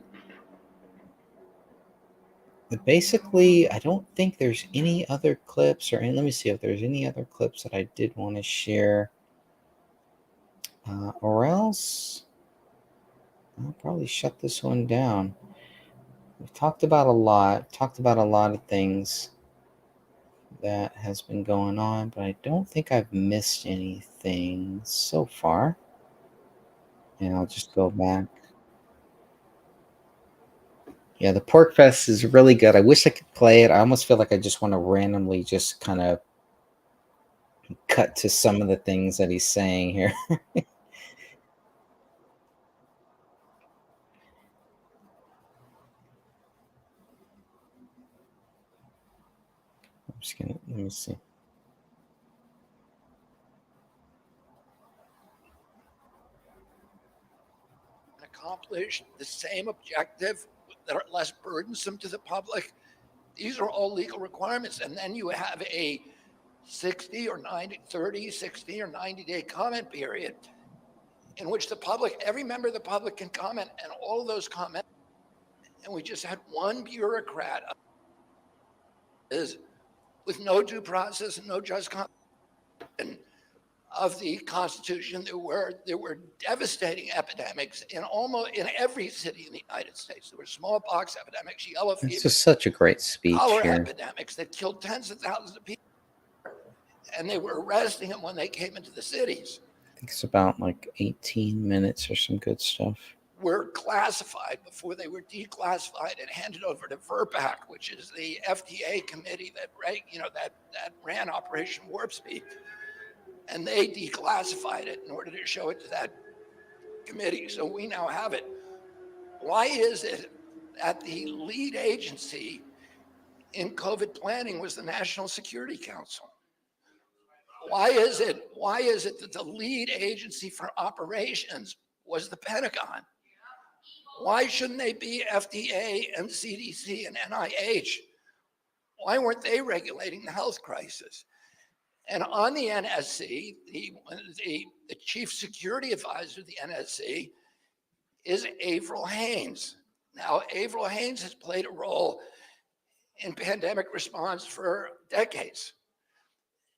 basically, I don't think there's any other clips let me see if there's any other clips that I did want to share. Or else I'll probably shut this one down. We've talked about a lot of things that has been going on, but I don't think I've missed anything so far. And I'll just go back. Yeah, the Pork Fest is really good. I wish I could play it. I almost feel like I just want to randomly just kind of cut to some of the things that he's saying here. I'm just gonna, let me see. Accomplish the same objective that are less burdensome to the public. These are all legal requirements. And then you have a 60 or 90 or 90 day comment period in which the public, every member of the public can comment, and all of those comments. And we just had one bureaucrat is with no due process and no just and of the Constitution. There were devastating epidemics in every city in the United States. There were smallpox epidemics, yellow fever. This is such a great speech cholera here. epidemics that killed tens of thousands of people, and they were arresting them when they came into the cities. I think it's about like 18 minutes or some good stuff. Were classified before they were declassified and handed over to VRBPAC, which is the FDA committee that ran Operation Warp Speed. And they declassified it in order to show it to that committee. So we now have it. Why is it that the lead agency in COVID planning was the National Security Council? Why is it that the lead agency for operations was the Pentagon? Why shouldn't they be FDA and CDC and NIH? Why weren't they regulating the health crisis? And on the NSC, the chief security advisor of the NSC is Avril Haines. Now, Avril Haines has played a role in pandemic response for decades.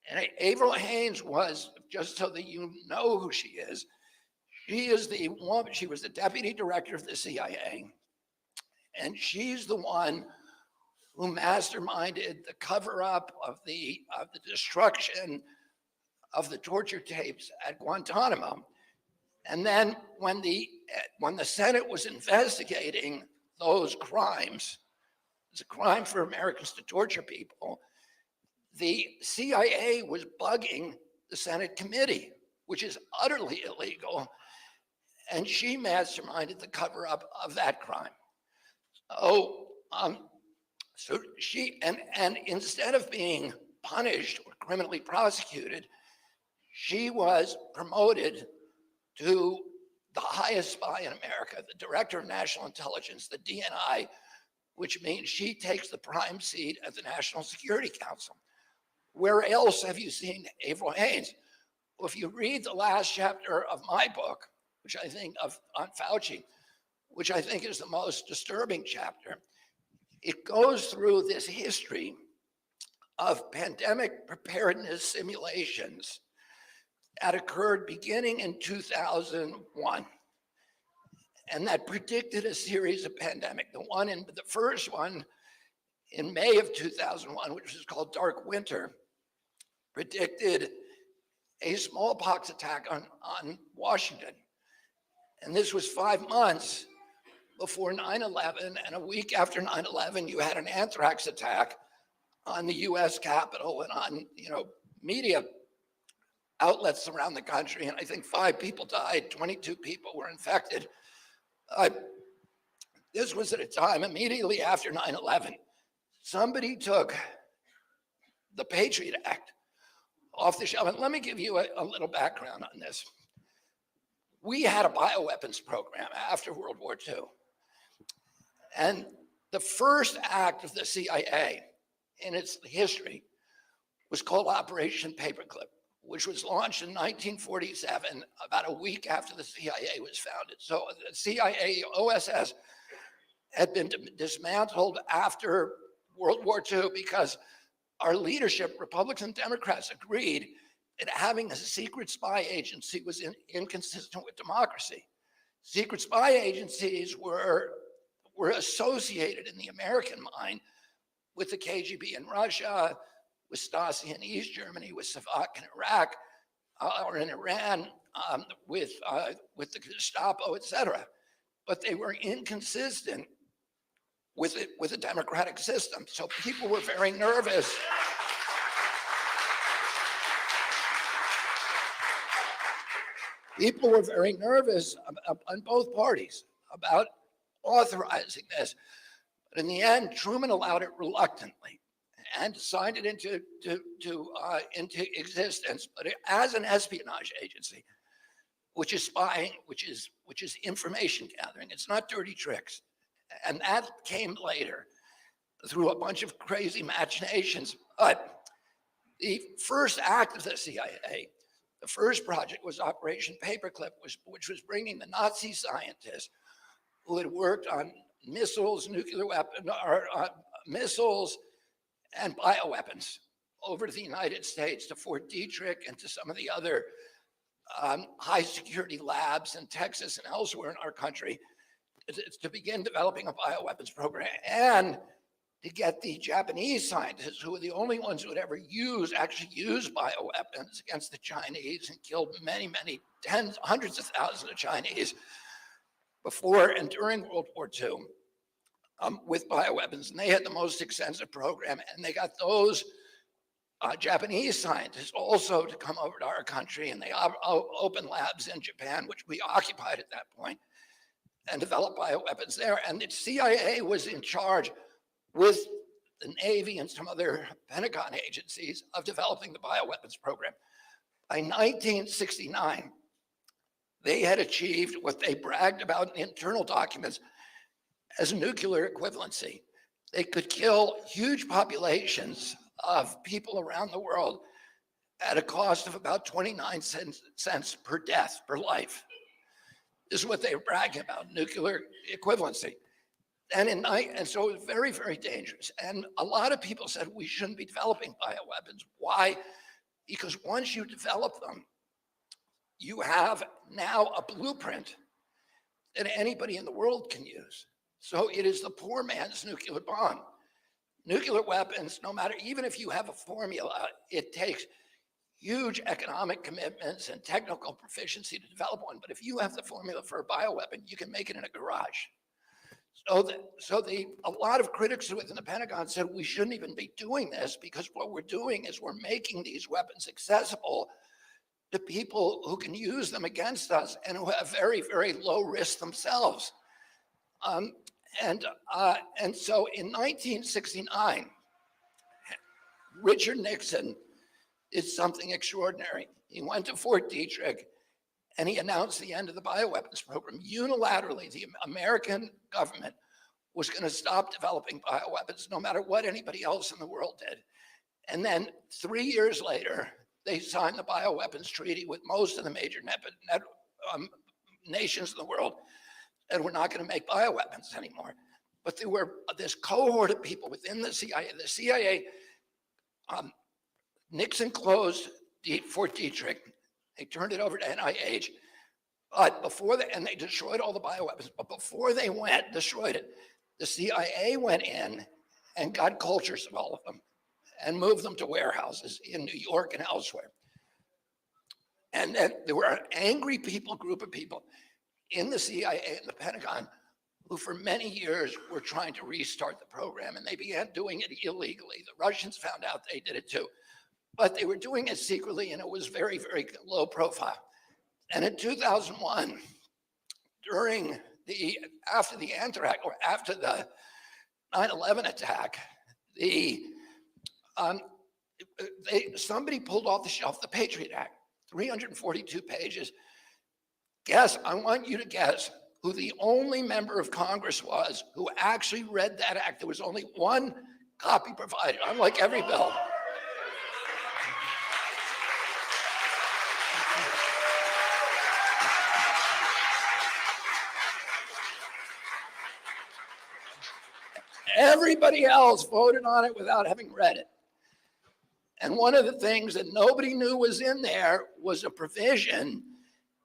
And Avril Haines was, just so that you know who she is the woman, she was the deputy director of the CIA. And she's the one who masterminded the cover-up of the destruction of the torture tapes at Guantanamo. And then when the Senate was investigating those crimes, it's a crime for Americans to torture people, the CIA was bugging the Senate committee, which is utterly illegal, and she masterminded the cover-up of that crime. So she, and instead of being punished or criminally prosecuted, she was promoted to the highest spy in America, the Director of National Intelligence, the DNI, which means she takes the prime seat at the National Security Council. Where else have you seen Avril Haines? Well, if you read the last chapter of my book, which I think on Fauci, which I think is the most disturbing chapter, it goes through this history of pandemic preparedness simulations that occurred beginning in 2001, and that predicted a series of pandemic. The first one in May of 2001, which was called Dark Winter, predicted a smallpox attack on Washington. And this was 5 months before 9/11, and a week after 9/11, you had an anthrax attack on the US Capitol and on media outlets around the country, and I think 5 people died, 22 people were infected. This was at a time immediately after 9/11. Somebody took the Patriot Act off the shelf. And let me give you a little background on this. We had a bioweapons program after World War II. And the first act of the CIA in its history was called Operation Paperclip, which was launched in 1947, about a week after the CIA was founded. So the CIA OSS had been dismantled after World War II because our leadership, Republicans and Democrats, agreed that having a secret spy agency was inconsistent with democracy. Secret spy agencies were associated in the American mind with the KGB in Russia, with Stasi in East Germany, with Savak in Iraq, or in Iran, with the Gestapo, etc. But they were inconsistent with the democratic system. So people were very nervous. People were very nervous on both parties about authorizing this. But in the end, Truman allowed it reluctantly and signed it into existence, but as an espionage agency, which is spying, which is information gathering. It's not dirty tricks. And that came later through a bunch of crazy machinations. But the first act of the CIA, the first project was Operation Paperclip, which was bringing the Nazi scientists who had worked on missiles, nuclear weapons, missiles and bioweapons over to the United States, to Fort Detrick and to some of the other high security labs in Texas and elsewhere in our country, to begin developing a bioweapons program, and to get the Japanese scientists, who were the only ones who would ever actually use bioweapons against the Chinese, and killed many, hundreds of thousands of Chinese before and during World War II with bioweapons. And they had the most extensive program, and they got those Japanese scientists also to come over to our country, and they opened labs in Japan, which we occupied at that point. and develop bioweapons there. And the CIA was in charge with the Navy and some other Pentagon agencies of developing the bioweapons program. By 1969, they had achieved what they bragged about in internal documents as nuclear equivalency. They could kill huge populations of people around the world at a cost of about 29 cents per death, per life. This is what they were bragging about, nuclear equivalency. And so it was very, very dangerous. And a lot of people said we shouldn't be developing bioweapons. Why? Because once you develop them, you have now a blueprint that anybody in the world can use. So it is the poor man's nuclear bomb. Nuclear weapons, no matter, even if you have a formula, it takes huge economic commitments and technical proficiency to develop one. But if you have the formula for a bioweapon, you can make it in a garage. A lot of critics within the Pentagon said we shouldn't even be doing this because what we're doing is we're making these weapons accessible to people who can use them against us and who have very, very low risk themselves. And so in 1969, Richard Nixon did something extraordinary. He went to Fort Detrick and he announced the end of the bioweapons program. Unilaterally, the American government was going to stop developing bioweapons no matter what anybody else in the world did. And then 3 years later, they signed the bioweapons treaty with most of the major nations in the world, and we're not going to make bioweapons anymore. But there were this cohort of people within the CIA. The CIA, Nixon closed Fort Detrick. They turned it over to NIH. But and they destroyed all the bioweapons. But before they destroyed it, the CIA went in and got cultures of all of them and moved them to warehouses in New York and elsewhere. And then there were an angry group of people in the CIA and the Pentagon who for many years were trying to restart the program, and they began doing it illegally. The Russians found out they did it too, but they were doing it secretly and it was very, very low profile. And in 2001, after the anthrax, or after the 9/11 attack, somebody pulled off the shelf the Patriot Act, 342 pages. I want you to guess who the only member of Congress was who actually read that act. There was only one copy provided, unlike every bill. Everybody else voted on it without having read it. And one of the things that nobody knew was in there was a provision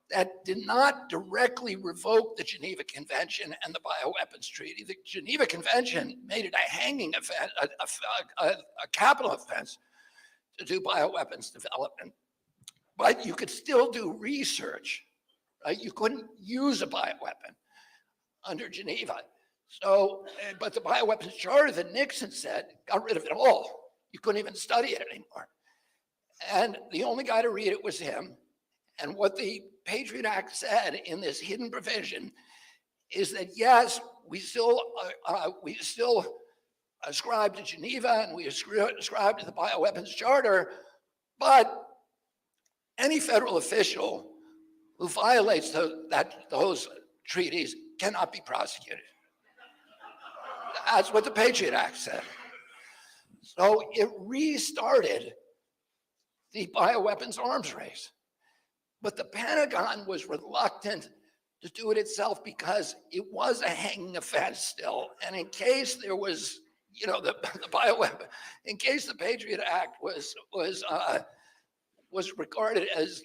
that did not directly revoke the Geneva Convention and the Bioweapons Treaty. The Geneva Convention made it a hanging offense, a capital offense to do bioweapons development. But you could still do research, right? You couldn't use a bioweapon under Geneva. So, but the Bioweapons Charter that Nixon said got rid of it all. You couldn't even study it anymore. And the only guy to read it was him. And what the Patriot Act said in this hidden provision is that, yes, we still ascribe to Geneva and we ascribe to the Bioweapons Charter, but any federal official who violates those treaties cannot be prosecuted. That's what the Patriot Act said. So it restarted the bioweapons arms race. But the Pentagon was reluctant to do it itself because it was a hanging offense still. And in case there was, the bioweapon, in case the Patriot Act was regarded as,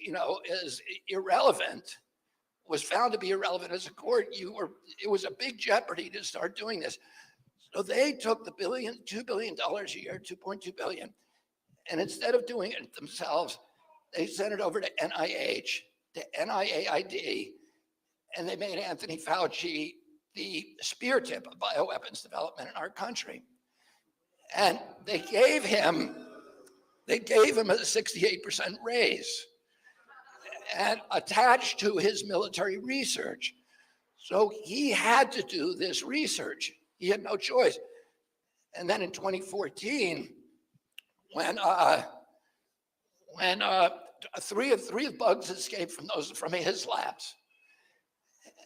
as irrelevant, was found to be irrelevant as a court, it was a big jeopardy to start doing this. So they took the $2 billion a year, 2.2 billion, and instead of doing it themselves, they sent it over to NIH, to NIAID, and they made Anthony Fauci the spear tip of bioweapons development in our country. And they gave him a 68% raise and attached to his military research. So he had to do this research. He had no choice. And then in 2014, when three of the bugs escaped from his labs,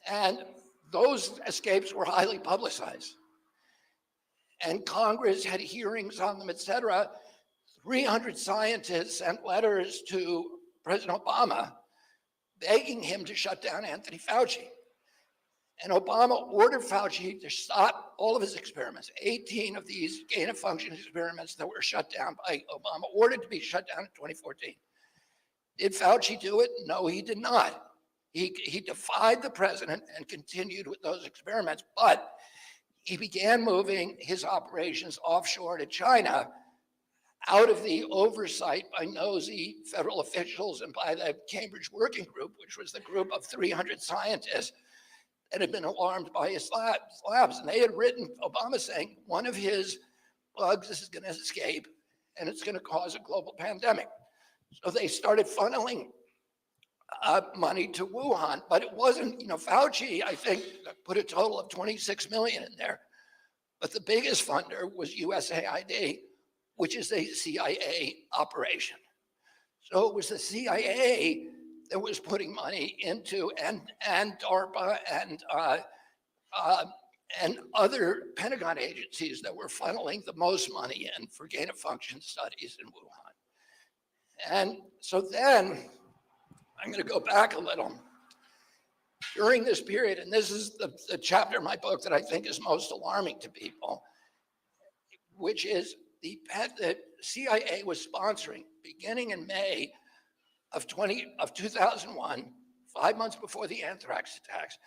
and those escapes were highly publicized, and Congress had hearings on them, et cetera. 300 scientists sent letters to President Obama begging him to shut down Anthony Fauci. And Obama ordered Fauci to stop all of his experiments. 18 of these gain-of-function experiments that were shut down by Obama, ordered to be shut down in 2014. Did Fauci do it? No, he did not. He defied the president and continued with those experiments, but he began moving his operations offshore to China, out of the oversight by nosy federal officials and by the Cambridge Working Group, which was the group of 300 scientists that had been alarmed by his labs. And they had written Obama saying one of his bugs is going to escape and it's going to cause a global pandemic. So they started funneling money to Wuhan, but it wasn't, Fauci, I think, put a total of 26 million in there. But the biggest funder was USAID, which is a CIA operation. So it was the CIA that was putting money into, and DARPA and other Pentagon agencies that were funneling the most money in for gain-of-function studies in Wuhan. And so then, I'm going to go back a little. During this period, and this is the chapter of my book that I think is most alarming to people, which is the CIA was sponsoring, beginning in May of 2001, 5 months before the anthrax attacks,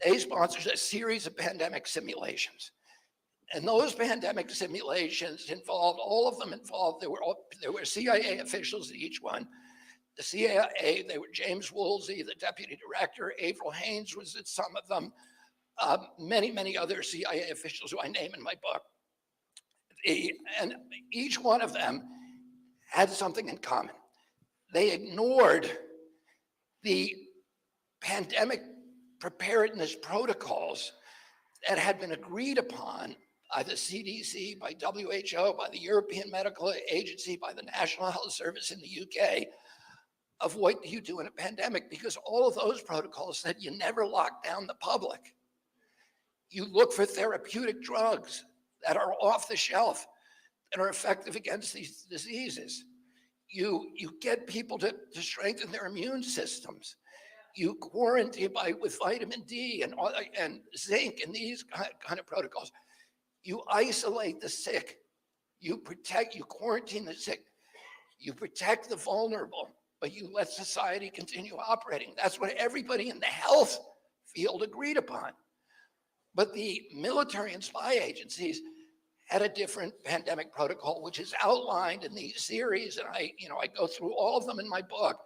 they sponsored a series of pandemic simulations. And those pandemic simulations involved, all of them involved, there were CIA officials in each one. The CIA, they were James Woolsey, the deputy director, Avril Haines was at some of them, many other CIA officials who I name in my book. And each one of them had something in common. They ignored the pandemic preparedness protocols that had been agreed upon by the CDC, by WHO, by the European Medical Agency, by the National Health Service in the UK, of what do you do in a pandemic? Because all of those protocols said you never lock down the public. You look for therapeutic drugs that are off the shelf and are effective against these diseases. You get people to strengthen their immune systems. You quarantine with vitamin D and zinc and these kind of protocols. You isolate the sick. You quarantine the sick. You protect the vulnerable, but you let society continue operating. That's what everybody in the health field agreed upon. But the military and spy agencies had a different pandemic protocol, which is outlined in these series, and I go through all of them in my book.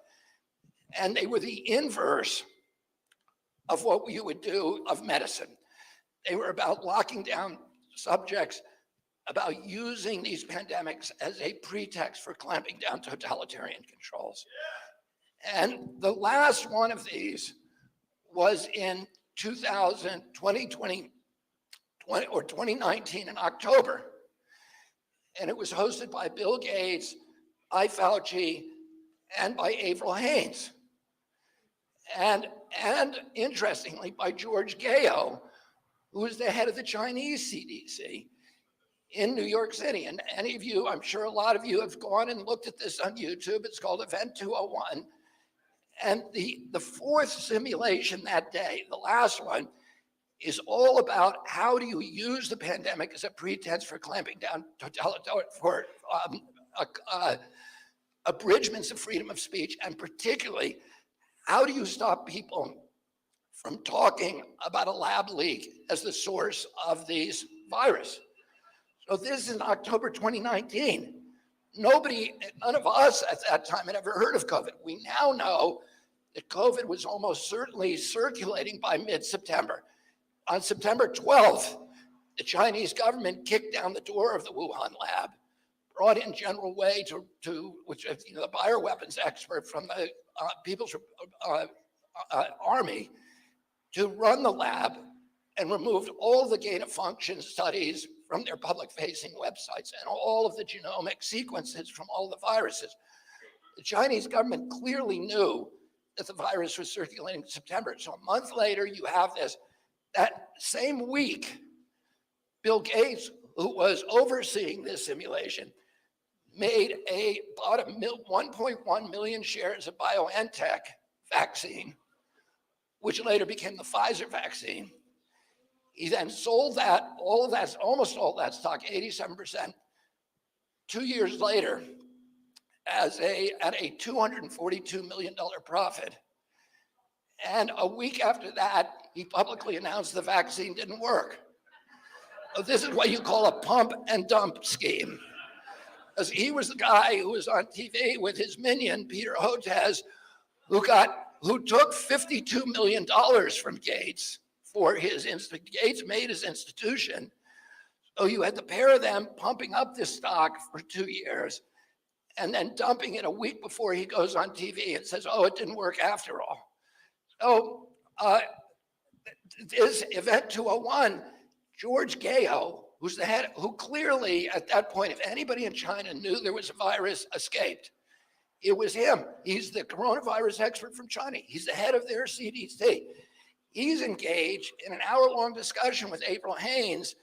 And they were the inverse of what you would do of medicine. They were about locking down subjects, about using these pandemics as a pretext for clamping down totalitarian controls. And the last one of these was in 2019 in October. And it was hosted by Bill Gates, by Fauci, and by Avril Haines. And interestingly, by George Gao, who was the head of the Chinese CDC in New York City. And any of you, I'm sure a lot of you have gone and looked at this on YouTube. It's called Event 201. And the fourth simulation that day, the last one, is all about how do you use the pandemic as a pretense for clamping down for abridgments of freedom of speech, and particularly, how do you stop people from talking about a lab leak as the source of these virus? So this is in October 2019. None of us at that time had ever heard of COVID. We now know that COVID was almost certainly circulating by mid-September. On September 12th, the Chinese government kicked down the door of the Wuhan lab, brought in General Wei, which is the bioweapons expert from the People's Army, to run the lab and removed all the gain of function studies from their public-facing websites and all of the genomic sequences from all the viruses. The Chinese government clearly knew that the virus was circulating in September. So a month later, you have this. That same week, Bill Gates, who was overseeing this simulation, bought 1.1 million shares of BioNTech vaccine, which later became the Pfizer vaccine. He then sold that, almost all that stock, 87%, 2 years later, at a $242 million profit. And a week after that, he publicly announced the vaccine didn't work. So this is what you call a pump and dump scheme. Because he was the guy who was on TV with his minion, Peter Hotez, who took $52 million from Gates for his Gates made his institution. So you had the pair of them pumping up this stock for 2 years and then dumping it a week before he goes on TV and says, oh, it didn't work after all. So this Event 201, George Gao, who's the head, who clearly at that point, if anybody in China knew there was a virus, escaped. It was him. He's the coronavirus expert from China. He's the head of their CDC. He's engaged in an hour-long discussion with April Haines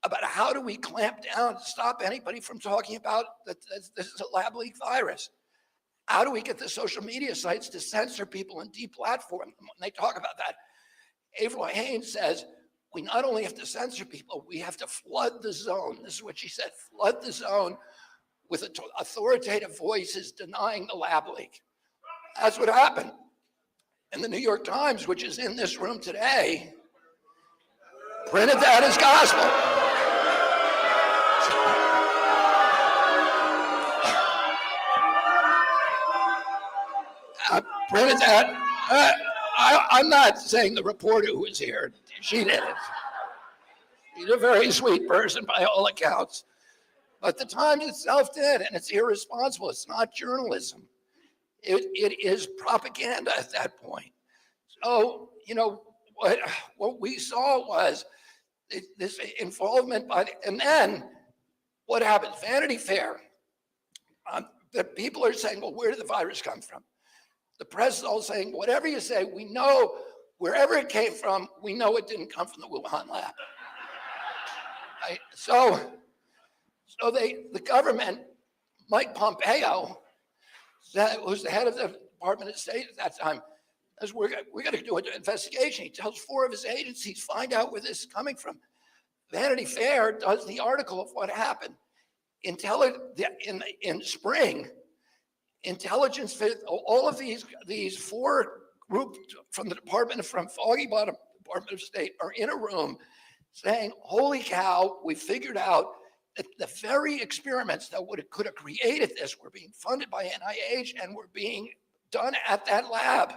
about how do we clamp down to stop anybody from talking about that this is a lab leak virus. How do we get the social media sites to censor people and deplatform them when they talk about that? April Haines says, we not only have to censor people, we have to flood the zone. This is what she said, flood the zone with authoritative voices denying the lab leak. That's what happened. And the New York Times, which is in this room today, printed that as gospel. Printed that. I'm not saying the reporter who was here, she did it. She's a very sweet person by all accounts. But the Times itself did, and it's irresponsible. It's not journalism. It is propaganda at that point. So, you know, what we saw was this involvement and then what happens? Vanity Fair. The people are saying, well, where did the virus come from? The press is all saying, whatever you say, we know wherever it came from, we know it didn't come from the Wuhan lab. Right? So the government, Mike Pompeo, who's the head of the Department of State at that time, says we're going to do an investigation. He tells 4 of his agencies, find out where this is coming from. Vanity Fair does the article of what happened. In spring, intelligence, all of these 4 groups from the Department, from Foggy Bottom Department of State are in a room saying, holy cow, we figured out that the very experiments that could have created this were being funded by NIH and were being done at that lab.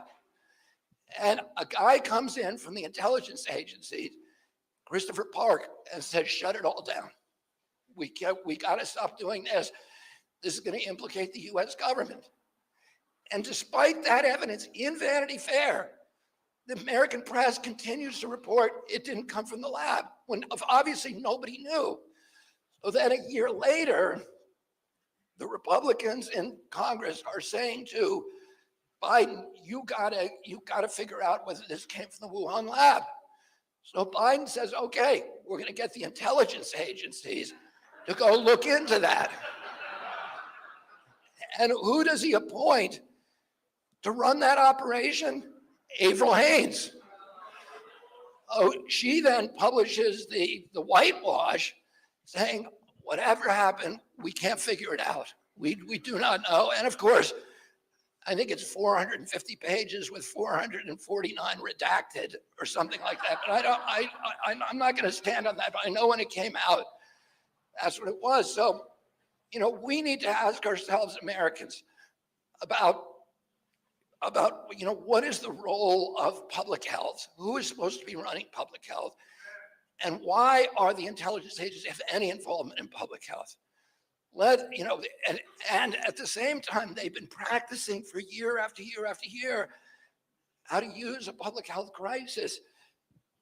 And a guy comes in from the intelligence agency, Christopher Park, and says, shut it all down. We got to stop doing this. This is going to implicate the US government. And despite that evidence in Vanity Fair, the American press continues to report it didn't come from the lab, when obviously nobody knew. So then a year later, the Republicans in Congress are saying to Biden, you gotta figure out whether this came from the Wuhan lab. So Biden says, okay, we're gonna get the intelligence agencies to go look into that. And who does he appoint to run that operation? April Haines. Oh, she then publishes the whitewash saying, whatever happened, we can't figure it out. We do not know. And of course, I think it's 450 pages with 449 redacted or something like that. But I'm not going to stand on that. But I know when it came out, that's what it was. So, you know, we need to ask ourselves, Americans, about you know, what is the role of public health? Who is supposed to be running public health? And why are the intelligence agencies have any involvement in public health? And at the same time, they've been practicing for year after year after year how to use a public health crisis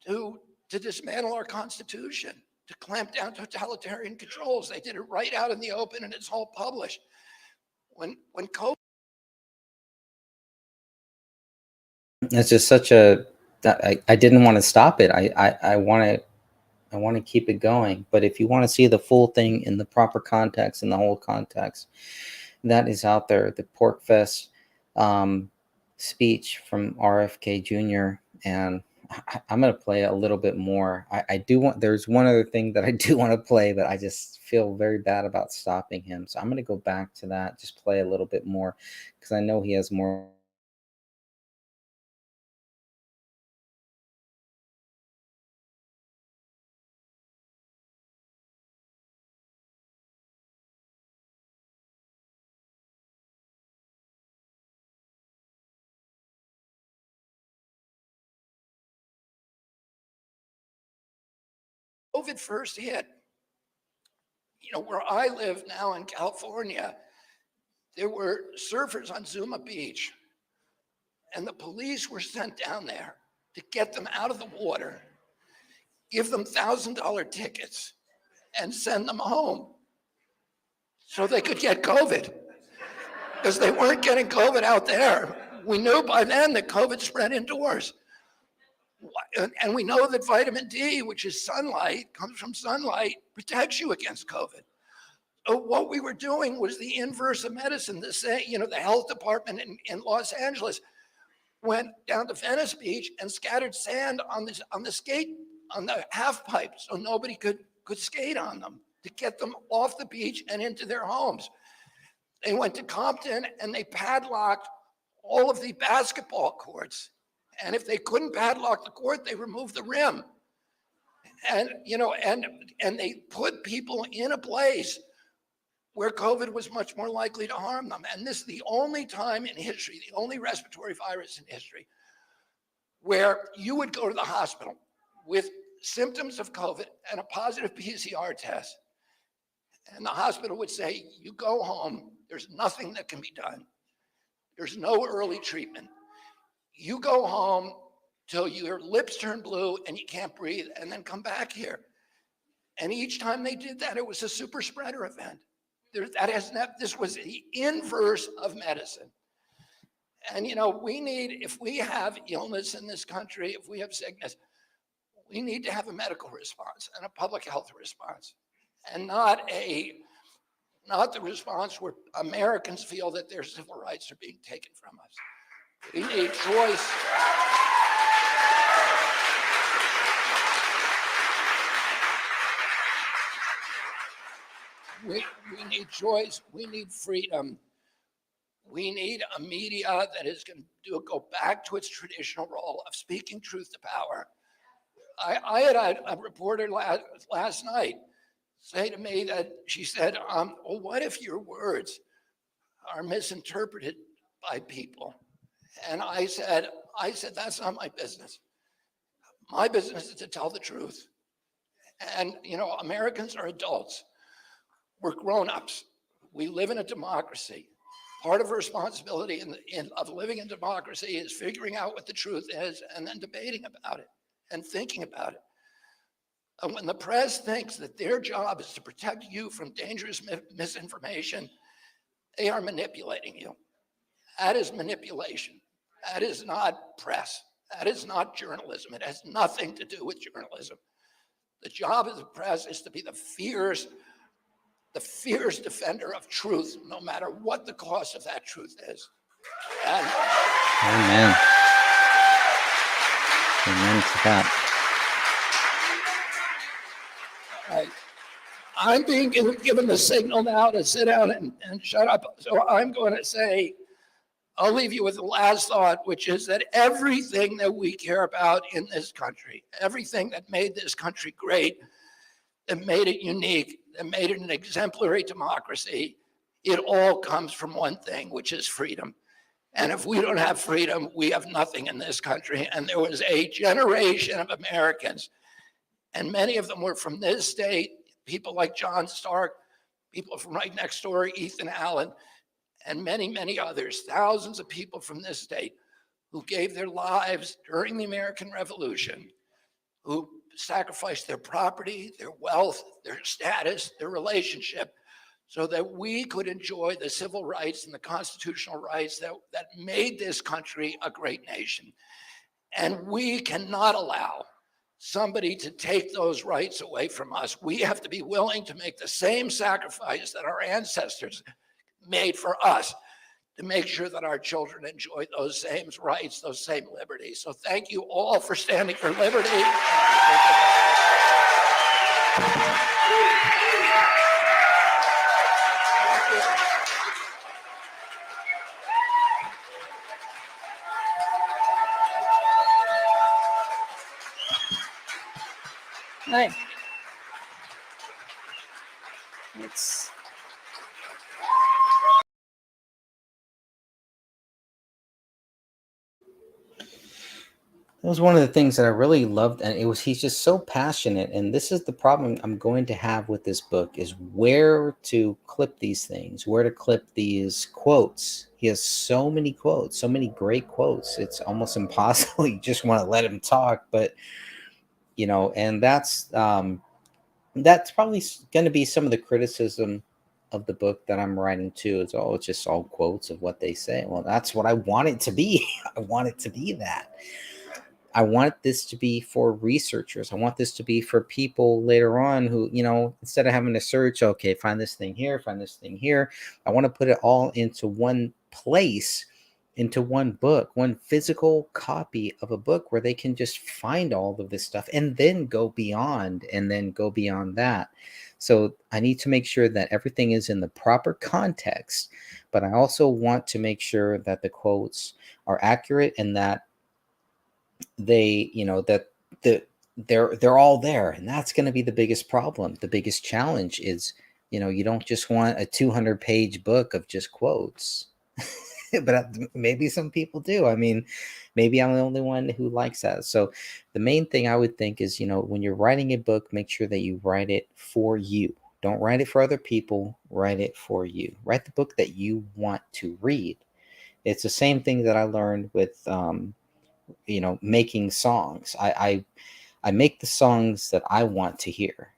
to dismantle our Constitution, to clamp down totalitarian controls. They did it right out in the open, and it's all published. When COVID, It's just such a that I didn't want to stop it. I want to keep it going. But if you want to see the full thing in the proper context, in the whole context, that is out there. The Pork Fest speech from RFK Jr. And I'm going to play a little bit more. I do want, there's one other thing that I do want to play, but I just feel very bad about stopping him. So I'm going to go back to that, just play a little bit more, because I know he has more. COVID first hit, where I live now in California, there were surfers on Zuma Beach, and the police were sent down there to get them out of the water, give them $1,000 tickets, and send them home so they could get COVID, because they weren't getting COVID out there. We knew by then that COVID spread indoors. And we know that vitamin D, which is sunlight, comes from sunlight, protects you against COVID. So what we were doing was the inverse of medicine. The health department in Los Angeles went down to Venice Beach and scattered sand on the half pipe, so nobody could skate on them, to get them off the beach and into their homes. They went to Compton and they padlocked all of the basketball courts. And if they couldn't padlock the court, they removed the rim. And they put people in a place where COVID was much more likely to harm them. And this is the only time in history, the only respiratory virus in history, where you would go to the hospital with symptoms of COVID and a positive PCR test. And the hospital would say, you go home, there's nothing that can be done. There's no early treatment. You go home till your lips turn blue and you can't breathe, and then come back here. And each time they did that, it was a super spreader event. This was the inverse of medicine. And if we have illness in this country, if we have sickness, we need to have a medical response and a public health response, and not the response where Americans feel that their civil rights are being taken from us. We need choice. We need choice. We need freedom. We need a media that is going to go back to its traditional role of speaking truth to power. I had a reporter last night say to me that she said, well, what if your words are misinterpreted by people? And I said, that's not my business. My business is to tell the truth. And, Americans are adults. We're grown-ups. We live in a democracy. Part of our responsibility of living in democracy is figuring out what the truth is and then debating about it and thinking about it. And when the press thinks that their job is to protect you from dangerous misinformation, they are manipulating you. That is manipulation. That is not press. That is not journalism. It has nothing to do with journalism. The job of the press is to be the fierce defender of truth, no matter what the cost of that truth is. And Amen. Amen to that. I'm being given the signal now to sit down and shut up. So I'm going to say, I'll leave you with the last thought, which is that everything that we care about in this country, everything that made this country great, that made it unique, that made it an exemplary democracy, it all comes from one thing, which is freedom. And if we don't have freedom, we have nothing in this country. And there was a generation of Americans, and many of them were from this state, people like John Stark, people from right next door, Ethan Allen, and many, many others, thousands of people from this state who gave their lives during the American Revolution who sacrificed their property, their wealth, their status, their relationship, so that we could enjoy the civil rights and the constitutional rights that made this country a great nation. And we cannot allow somebody to take those rights away from us. We have to be willing to make the same sacrifice that our ancestors made for us to make sure that our children enjoy those same rights, those same liberties. So thank you all for standing for liberty. Right. It's That was one of the things that I really loved, and he's just so passionate. And this is the problem I'm going to have with this book: is where to clip these things, where to clip these quotes. He has so many quotes, so many great quotes. It's almost impossible. You just want to let him talk, but and that's probably going to be some of the criticism of the book that I'm writing too. It's just all quotes of what they say. Well, that's what I want it to be. I want it to be that. I want this to be for researchers. I want this to be for people later on who, instead of having to search, okay, find this thing here, find this thing here. I want to put it all into one place, into one book, one physical copy of a book where they can just find all of this stuff and then go beyond that. So I need to make sure that everything is in the proper context, but I also want to make sure that the quotes are accurate and that they're all there. And that's going to be the biggest problem. The biggest challenge is, you don't just want a 200-page book of just quotes. But maybe some people do. I mean, maybe I'm the only one who likes that. So the main thing I would think is, when you're writing a book, make sure that you write it for you. Don't write it for other people. Write it for you. Write the book that you want to read. It's the same thing that I learned with, making songs. I make the songs that I want to hear.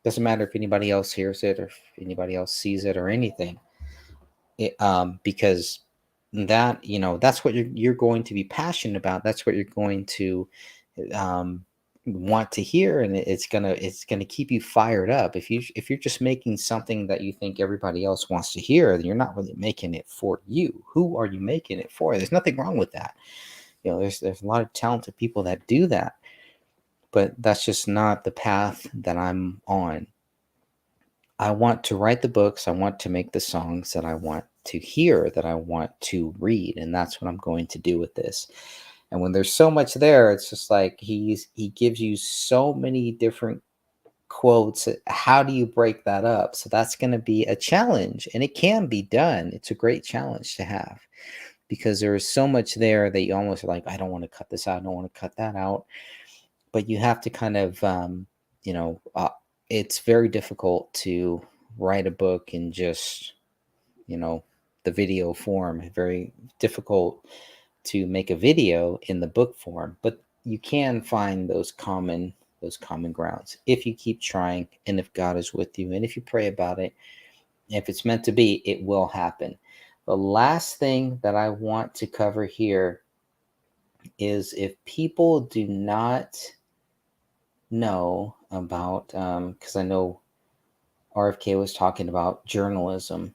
Doesn't matter if anybody else hears it or if anybody else sees it or anything. Because that's what you're going to be passionate about. That's what you're going to want to hear, and it's gonna keep you fired up. If you're just making something that you think everybody else wants to hear, then you're not really making it for you. Who are you making it for? There's nothing wrong with that. There's a lot of talented people that do that, but that's just not the path that I'm on. I want to write the books. I want to make the songs that I want to hear, that I want to read. And that's what I'm going to do with this. And when there's so much there, it's just like he gives you so many different quotes. How do you break that up? So that's going to be a challenge, and it can be done. It's a great challenge to have because there is so much there that you almost are like, I don't want to cut this out. I don't want to cut that out. But you have to kind of, it's very difficult to write a book in just, the video form. Very difficult to make a video in the book form, but you can find those common grounds if you keep trying, and if God is with you, and if you pray about it. If it's meant to be, it will happen. The last thing that I want to cover here is if people do not know about, because I know RFK was talking about journalism.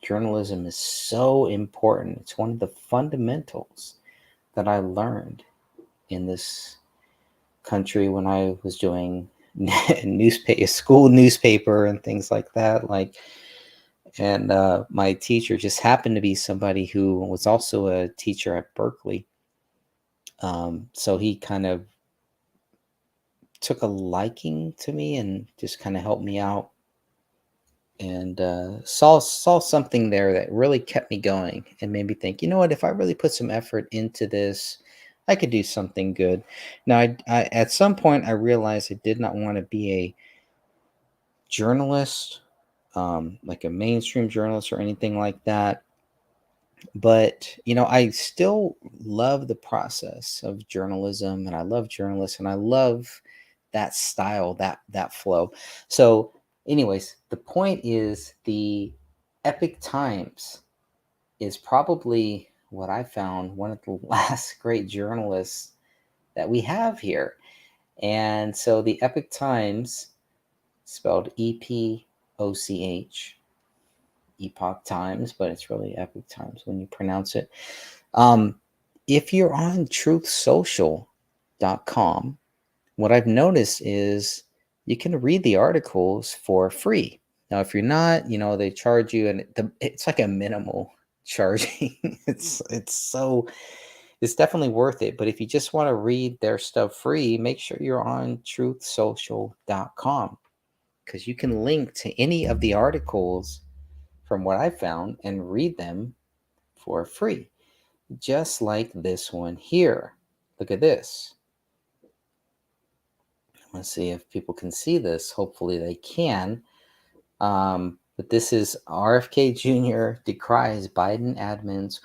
Journalism is so important. It's one of the fundamentals that I learned in this country when I was doing school newspaper and things like that. And my teacher just happened to be somebody who was also a teacher at Berkeley. So he kind of took a liking to me and just kind of helped me out, and saw something there that really kept me going and made me think, what, if I really put some effort into this, I could do something good. Now, I at some point I realized I did not want to be a journalist, like a mainstream journalist or anything like that. But, I still love the process of journalism, and I love journalists, and I love that style, that flow. So, anyways, the point is the Epic Times is probably what I found one of the last great journalists that we have here. And so the Epic Times, spelled EPOCH, Epoch Times, but it's really Epic Times when you pronounce it. If you're on truthsocial.com, what I've noticed is you can read the articles for free. Now, if you're not, they charge you, and it's like a minimal charging. It's definitely worth it. But if you just want to read their stuff free, make sure you're on truthsocial.com, because you can link to any of the articles from what I found and read them for free, just like this one here. Look at this. Let's see if people can see this. Hopefully they can. But this is RFK Jr. decries Biden admin's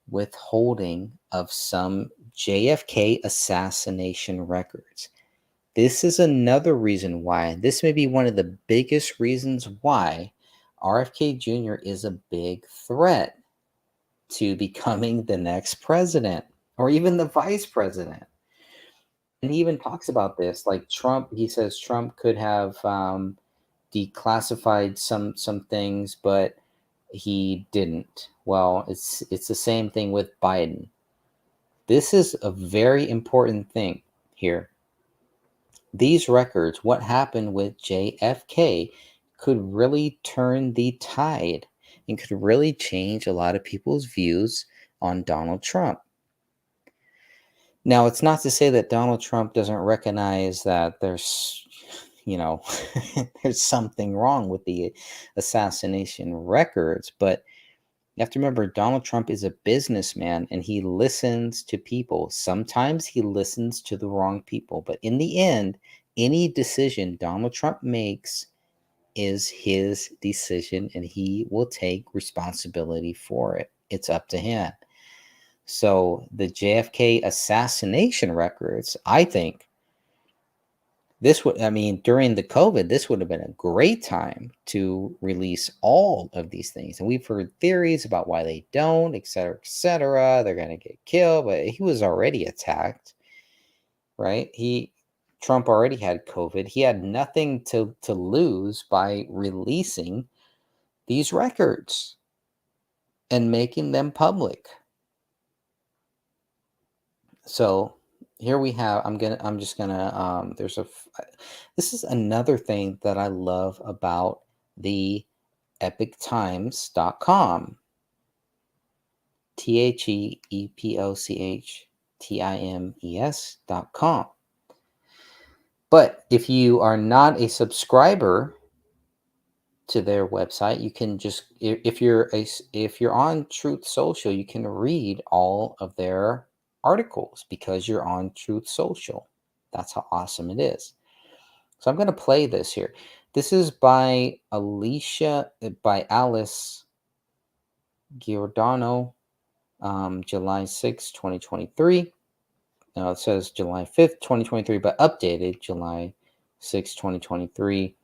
withholding of some JFK assassination records. This is another reason why. This may be one of the biggest reasons why RFK Jr. is a big threat to becoming the next president or even the vice president. And he even talks about this, like Trump. He says Trump could have declassified some things, but he didn't. Well, it's the same thing with Biden. This is a very important thing here. These records, what happened with JFK, could really turn the tide and could really change a lot of people's views on Donald Trump. Now, it's not to say that Donald Trump doesn't recognize that there's, there's something wrong with the assassination records, but you have to remember Donald Trump is a businessman and he listens to people. Sometimes he listens to the wrong people, but in the end, any decision Donald Trump makes is his decision and he will take responsibility for it. It's up to him. So the JFK assassination records, I think during the COVID, this would have been a great time to release all of these things. And we've heard theories about why they don't, et cetera, et cetera. They're going to get killed, but he was already attacked, right? Trump already had COVID. He had nothing to lose by releasing these records and making them public. So here we have, this is another thing that I love about the epictimes.com. TheEpochTimes.com. But if you are not a subscriber to their website, you can just, if you're on Truth Social, you can read all of their articles because you're on Truth Social. That's how awesome it is. So I'm going to play this here. This is by Alice Giordano, July 6, 2023. Now it says July 5th, 2023, but updated July 6, 2023.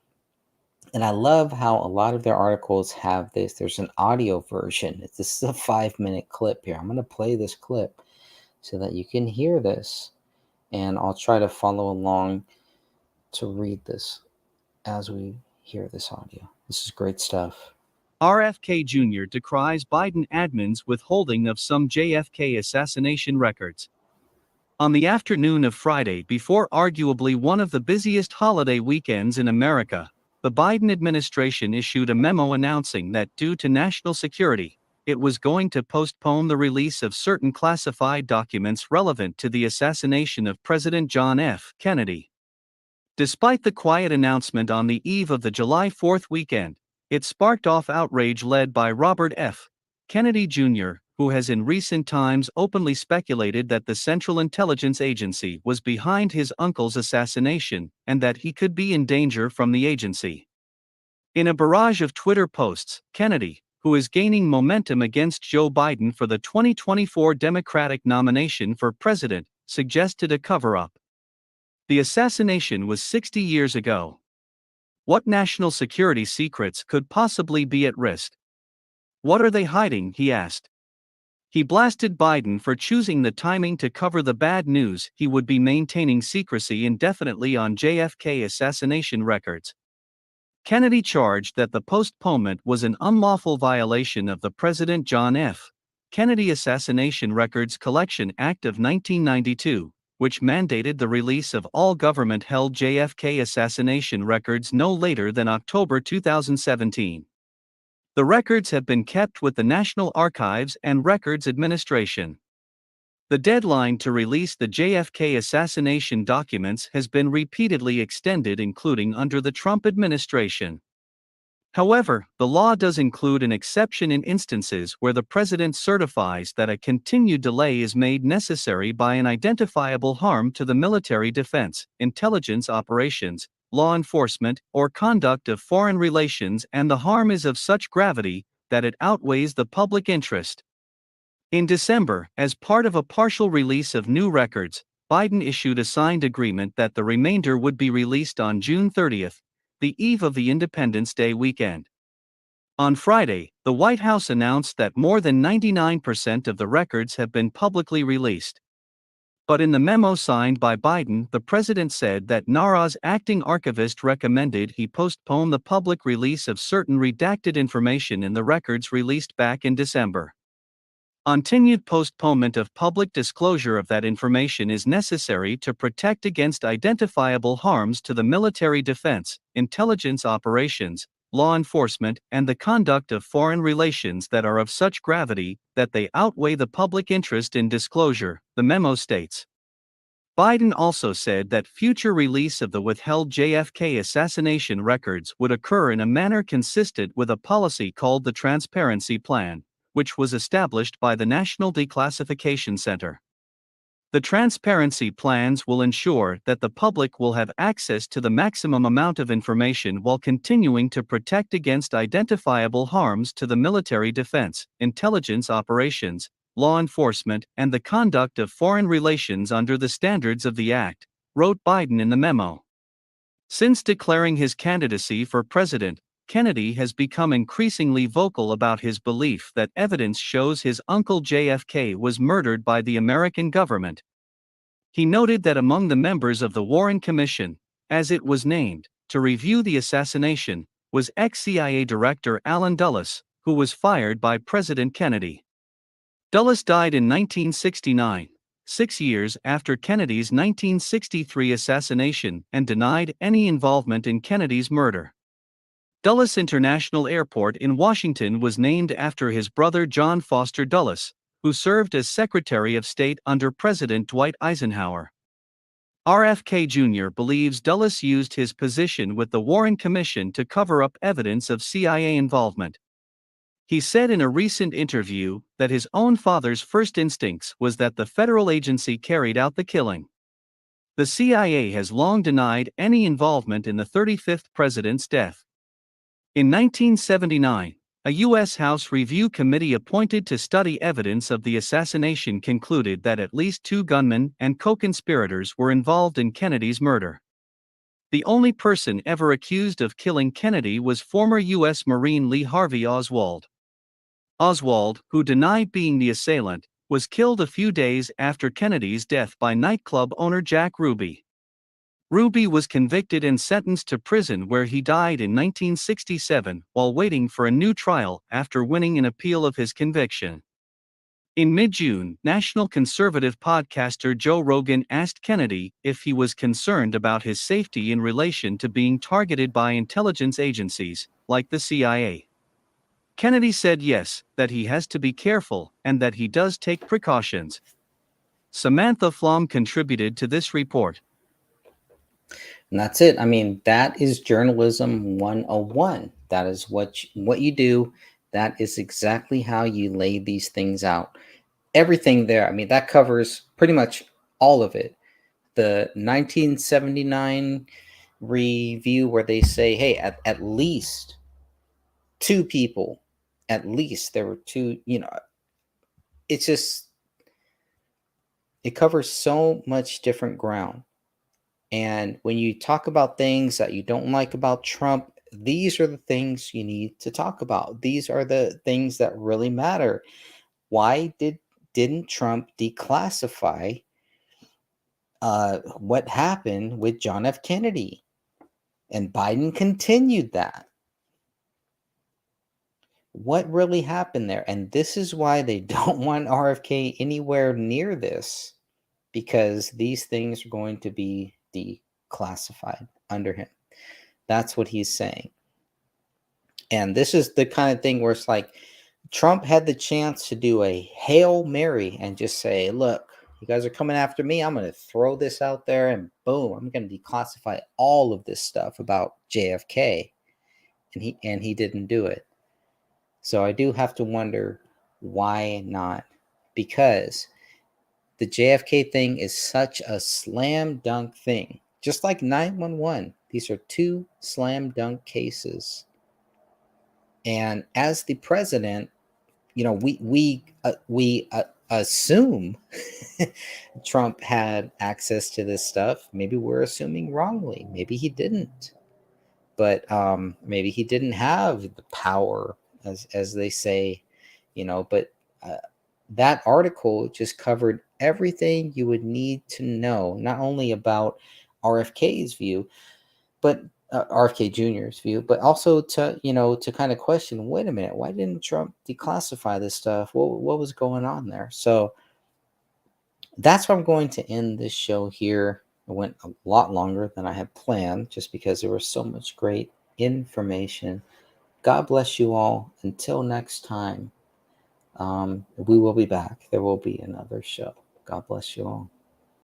And I love how a lot of their articles have this. There's an audio version. This is a 5-minute clip here. I'm going to play this clip so that you can hear this. And I'll try to follow along to read this as we hear this audio. This is great stuff. RFK Jr. decries Biden admin's withholding of some JFK assassination records. On the afternoon of Friday, before arguably one of the busiest holiday weekends in America, the Biden administration issued a memo announcing that due to national security, it was going to postpone the release of certain classified documents relevant to the assassination of President John F. Kennedy. Despite the quiet announcement on the eve of the July 4th weekend, it sparked off outrage led by Robert F. Kennedy Jr., who has in recent times openly speculated that the Central Intelligence Agency was behind his uncle's assassination and that he could be in danger from the agency. In a barrage of Twitter posts, Kennedy, who is gaining momentum against Joe Biden for the 2024 Democratic nomination for president, suggested a cover-up. The assassination was 60 years ago. What national security secrets could possibly be at risk? What are they hiding? He asked. He blasted Biden for choosing the timing to cover the bad news he would be maintaining secrecy indefinitely on JFK assassination records. Kennedy charged that the postponement was an unlawful violation of the President John F. Kennedy Assassination Records Collection Act of 1992, which mandated the release of all government-held JFK assassination records no later than October 2017. The records have been kept with the National Archives and Records Administration. The deadline to release the JFK assassination documents has been repeatedly extended, including under the Trump administration. However, the law does include an exception in instances where the president certifies that a continued delay is made necessary by an identifiable harm to the military defense, intelligence operations, law enforcement, or conduct of foreign relations, and the harm is of such gravity that it outweighs the public interest. In December, as part of a partial release of new records, Biden issued a signed agreement that the remainder would be released on June 30, the eve of the Independence Day weekend. On Friday, the White House announced that more than 99% of the records have been publicly released. But in the memo signed by Biden, the president said that NARA's acting archivist recommended he postpone the public release of certain redacted information in the records released back in December. Continued postponement of public disclosure of that information is necessary to protect against identifiable harms to the military defense, intelligence operations, law enforcement, and the conduct of foreign relations that are of such gravity that they outweigh the public interest in disclosure, the memo states. Biden also said that future release of the withheld JFK assassination records would occur in a manner consistent with a policy called the Transparency Plan, which was established by the National Declassification Center. The transparency plans will ensure that the public will have access to the maximum amount of information while continuing to protect against identifiable harms to the military defense, intelligence operations, law enforcement, and the conduct of foreign relations under the standards of the Act, wrote Biden in the memo. Since declaring his candidacy for president, Kennedy has become increasingly vocal about his belief that evidence shows his uncle JFK was murdered by the American government. He noted that among the members of the Warren Commission, as it was named, to review the assassination, was ex-CIA Director Allen Dulles, who was fired by President Kennedy. Dulles died in 1969, 6 years after Kennedy's 1963 assassination, and denied any involvement in Kennedy's murder. Dulles International Airport in Washington was named after his brother John Foster Dulles, who served as Secretary of State under President Dwight Eisenhower. RFK Jr. believes Dulles used his position with the Warren Commission to cover up evidence of CIA involvement. He said in a recent interview that his own father's first instincts was that the federal agency carried out the killing. The CIA has long denied any involvement in the 35th president's death. In 1979, a U.S. House Review Committee appointed to study evidence of the assassination concluded that at least 2 gunmen and co-conspirators were involved in Kennedy's murder. The only person ever accused of killing Kennedy was former U.S. Marine Lee Harvey Oswald. Oswald, who denied being the assailant, was killed a few days after Kennedy's death by nightclub owner Jack Ruby. Ruby was convicted and sentenced to prison where he died in 1967 while waiting for a new trial after winning an appeal of his conviction. In mid-June, national conservative podcaster Joe Rogan asked Kennedy if he was concerned about his safety in relation to being targeted by intelligence agencies, like the CIA. Kennedy said yes, that he has to be careful, and that he does take precautions. Samantha Flom contributed to this report. And that's it. I mean, that is journalism 101. That is what you do. That is exactly how you lay these things out. Everything there, I mean, that covers pretty much all of it. The 1979 review where they say, hey, at least 2 people at least there were two, it's just, it covers so much different ground. And when you talk about things that you don't like about Trump, these are the things you need to talk about. These are the things that really matter. Why didn't Trump declassify what happened with John F. Kennedy? And Biden continued that. What really happened there? And this is why they don't want RFK anywhere near this, because these things are going to be declassified under him. That's what he's saying. And this is the kind of thing where it's like Trump had the chance to do a Hail Mary and just say, look, you guys are coming after me. I'm going to throw this out there and boom, I'm going to declassify all of this stuff about JFK. And he didn't do it. So I do have to wonder why not? Because the JFK thing is such a slam dunk thing. Just like 911, these are two slam dunk cases. And as the president, we assume Trump had access to this stuff. Maybe we're assuming wrongly. Maybe he didn't. But maybe he didn't have the power, as they say, But that article just covered everything you would need to know, not only about RFK's view, but RFK Jr.'s view, but also to kind of question, wait a minute, why didn't Trump declassify this stuff? What was going on there? So that's where I'm going to end this show here. It went a lot longer than I had planned just because there was so much great information. God bless you all. Until next time, we will be back. There will be another show. God bless you all.